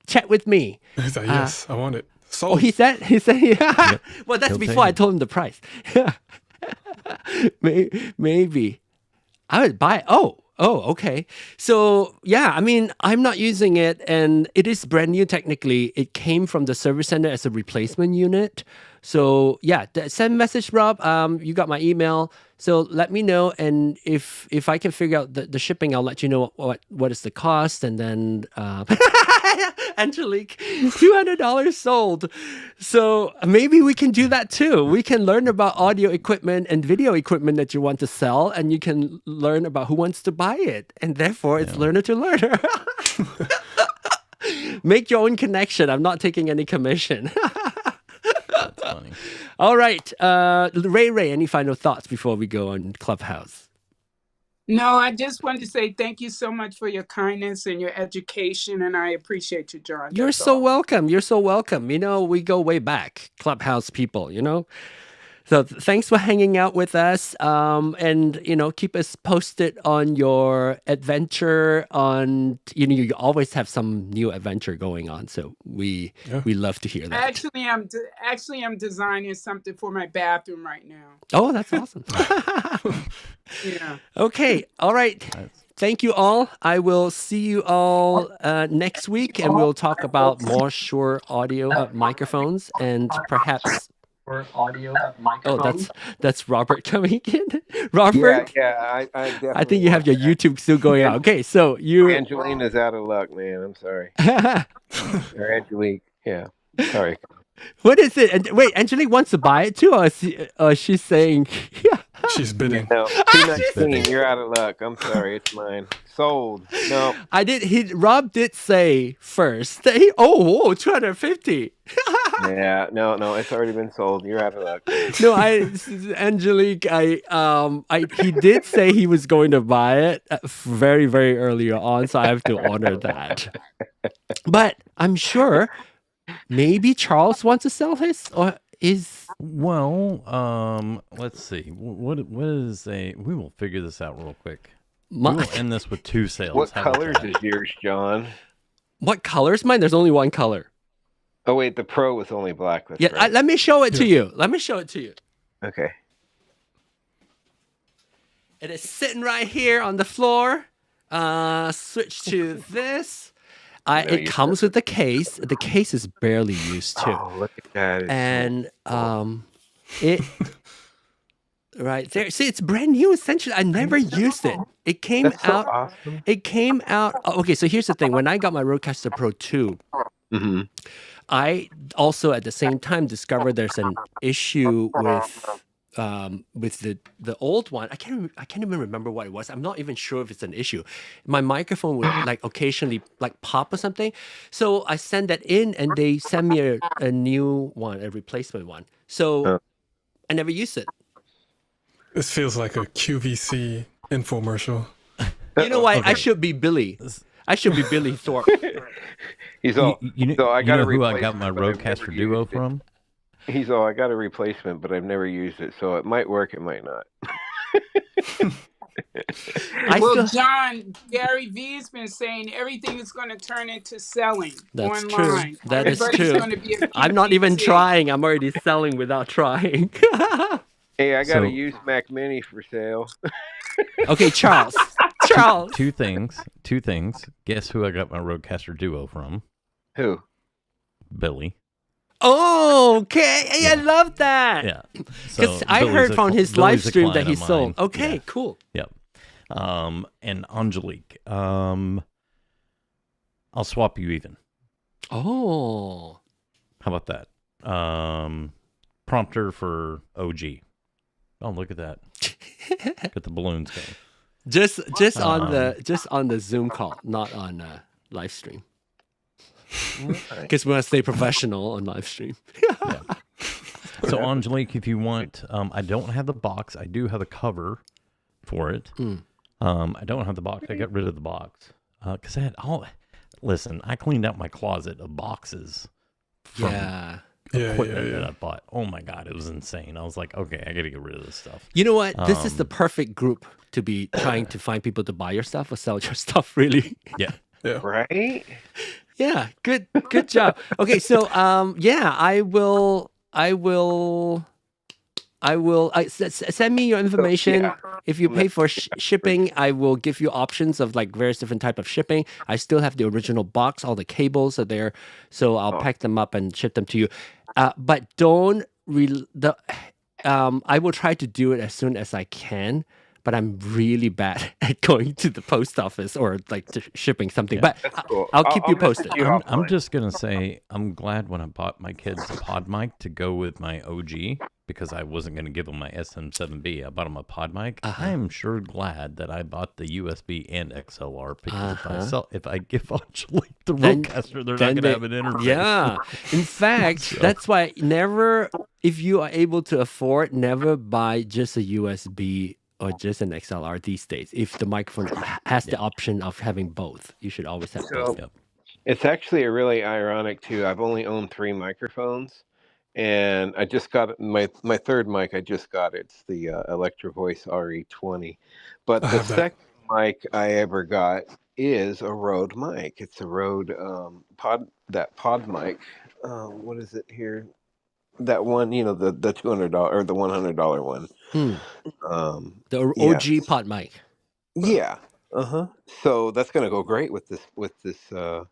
chat with me. He's like, yes, I want it. Oh, he said, yeah. Well, that's He'll before I take it. told him the price. Maybe I would buy. Oh, okay. So yeah, I mean, I'm not using it, and it is brand new. Technically, it came from the service center as a replacement unit. So yeah, send a message, Rob. You got my email, so let me know, and if I can figure out the shipping, I'll let you know what is the cost, and then Angelique, $200 sold. So maybe we can do that too. We can learn about audio equipment and video equipment that you want to sell, and you can learn about who wants to buy it, and therefore it's learner to learner. Make your own connection. I'm not taking any commission. That's funny. All right. Ray, any final thoughts before we go on Clubhouse? No, I just wanted to say thank you so much for your kindness and your education, and I appreciate you, John. You're That's so all. welcome. You're so welcome. You know, we go way back, Clubhouse people, you know? So thanks for hanging out with us. And, you know, keep us posted on your adventure you always have some new adventure going on. So we love to hear that. Actually, I'm designing something for my bathroom right now. Oh, that's awesome. Yeah. Okay. All right. Thank you all. I will see you all next week, and we'll talk about more Shure audio microphones and perhaps audio Oh, that's Robert coming in. Robert, Yeah, I definitely. I think you have your YouTube still going on. Okay, so you. Angelina's out of luck, man. I'm sorry. Or Angelique. Yeah. Sorry. What is it? And wait, Angelique wants to buy it too, or she's saying, yeah. She's bidding. No, 219. You're out of luck. I'm sorry. It's mine. Sold. No. Rob did say first. That 250. Yeah. No. It's already been sold. You're out of luck. No, Angelique, he did say he was going to buy it very, very earlier on, so I have to honor that. But I'm sure maybe Charles wants to sell his, or is. Well, let's see. What is we will figure this out real quick. We will end this with 2 sales. What How about colors that? is yours, John? What colors? Mine, there's only one color. Oh, wait. The Pro was only black. That's Yeah, right. let me show it to you. Okay. It is sitting right here on the floor. Switch to this. It comes with the case. The case is barely used too. Oh, look at that. It's And it right there. See, it's brand new. Essentially, I never used it. It came That's so out. awesome. It came out. Okay, so here's the thing. When I got my RØDECaster Pro 2, Mm-hmm. I also at the same time discovered there's an issue with the old one. I can't even remember what it was. I'm not even sure if it's an issue. My microphone would like occasionally like pop or something. So I send that in, and they send me a new one, a replacement one. So I never used it. This feels like a QVC infomercial. You know what? I should be Billy. I should be Billy Thorpe. He's all. So I you got know a who I replacement, got my but I've never RØDECaster Duo used it. from? He's all. I got a replacement, but I've never used it, so it might work. It might not. Well, John, Gary Vee's been saying everything is going to turn into selling That's online. true. That is Everybody's true. gonna be a I'm not even QVC. trying. I'm already selling without trying. Hey, I got So- a used Mac Mini for sale. Okay, Charles. Charles. 2 things. 2 things. Guess who I got my RØDECaster Duo from? Who? Billy. Oh, okay. Hey, I love that. Yeah. Because So I Billy's heard a from cl- his Billy's live a stream that client he of mine. sold. Okay, Yeah. cool. Yep. And Angelique, I'll swap you even. Oh. How about that? Prompter for OG. Oh, look at that. Got the balloons going. Just on the Zoom call, not on live stream. Because we want to stay professional on live stream. Yeah. So Angelique, if you want, I don't have the box. I do have the cover for it. I don't have the box. I got rid of the box because I had all. Listen, I cleaned out my closet of boxes from equipment that I bought. Oh my God, it was insane. I was like, okay, I got to get rid of this stuff. You know what? This is the perfect group to be trying to find people to buy your stuff or sell your stuff. Really. Yeah. Right? Yeah. Good job. Okay, so I will. Send me your information. If you pay for shipping, I will give you options of like various different type of shipping. I still have the original box. All the cables are there, so I'll pack them up and ship them to you. But don't I will try to do it as soon as I can. But I'm really bad at going to the post office or like shipping something. But cool. I'll keep you posted. I'm just gonna say I'm glad when I bought my kids a pod mic to go with my OG because I wasn't gonna give them my SM7B. I bought them a pod mic. I am sure glad that I bought the USB and XLR because if I give Angelique the RØDECaster, they're not gonna have an interface. Yeah. In fact, that's why if you are able to afford, never buy just a USB or just an XLR these days. If the microphone has the option of having both, you should always have both. So it's actually a really ironic too. I've only owned 3 microphones, and I just got my third mic. I just got it's the Electro Voice RE20, but the second mic I ever got is a Rode mic. It's a Rode pod mic. What is it here? That one, the $200 or the $100 one. The OG pod mic. Yeah. So that's gonna go great with this the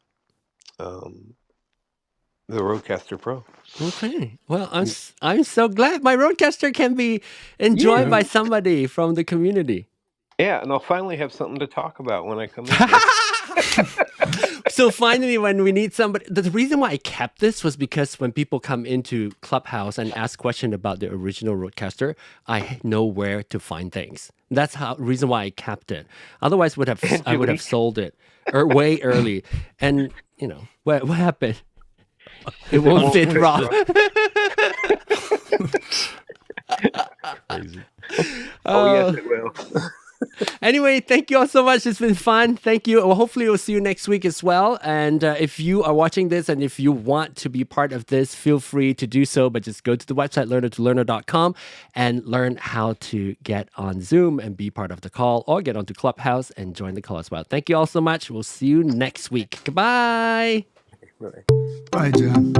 RØDECaster Pro. Okay. Well, I'm so glad my RØDECaster can be enjoyed by somebody from the community. Yeah, and I'll finally have something to talk about when I come in. So finally, when we need somebody, the reason why I kept this was because when people come into Clubhouse and ask questions about the original RØDECaster, I know where to find things. That's the reason why I kept it. Otherwise, I would have sold it way early. And what happened? It won't fit, Rob. Crazy. Yes, it will. Anyway, thank you all so much. It's been fun. Thank you. Well, hopefully we'll see you next week as well. And if you are watching this and if you want to be part of this, feel free to do so. But just go to the website, learner2learner.com, and learn how to get on Zoom and be part of the call, or get onto Clubhouse and join the call as well. Thank you all so much. We'll see you next week. Goodbye. Bye, John.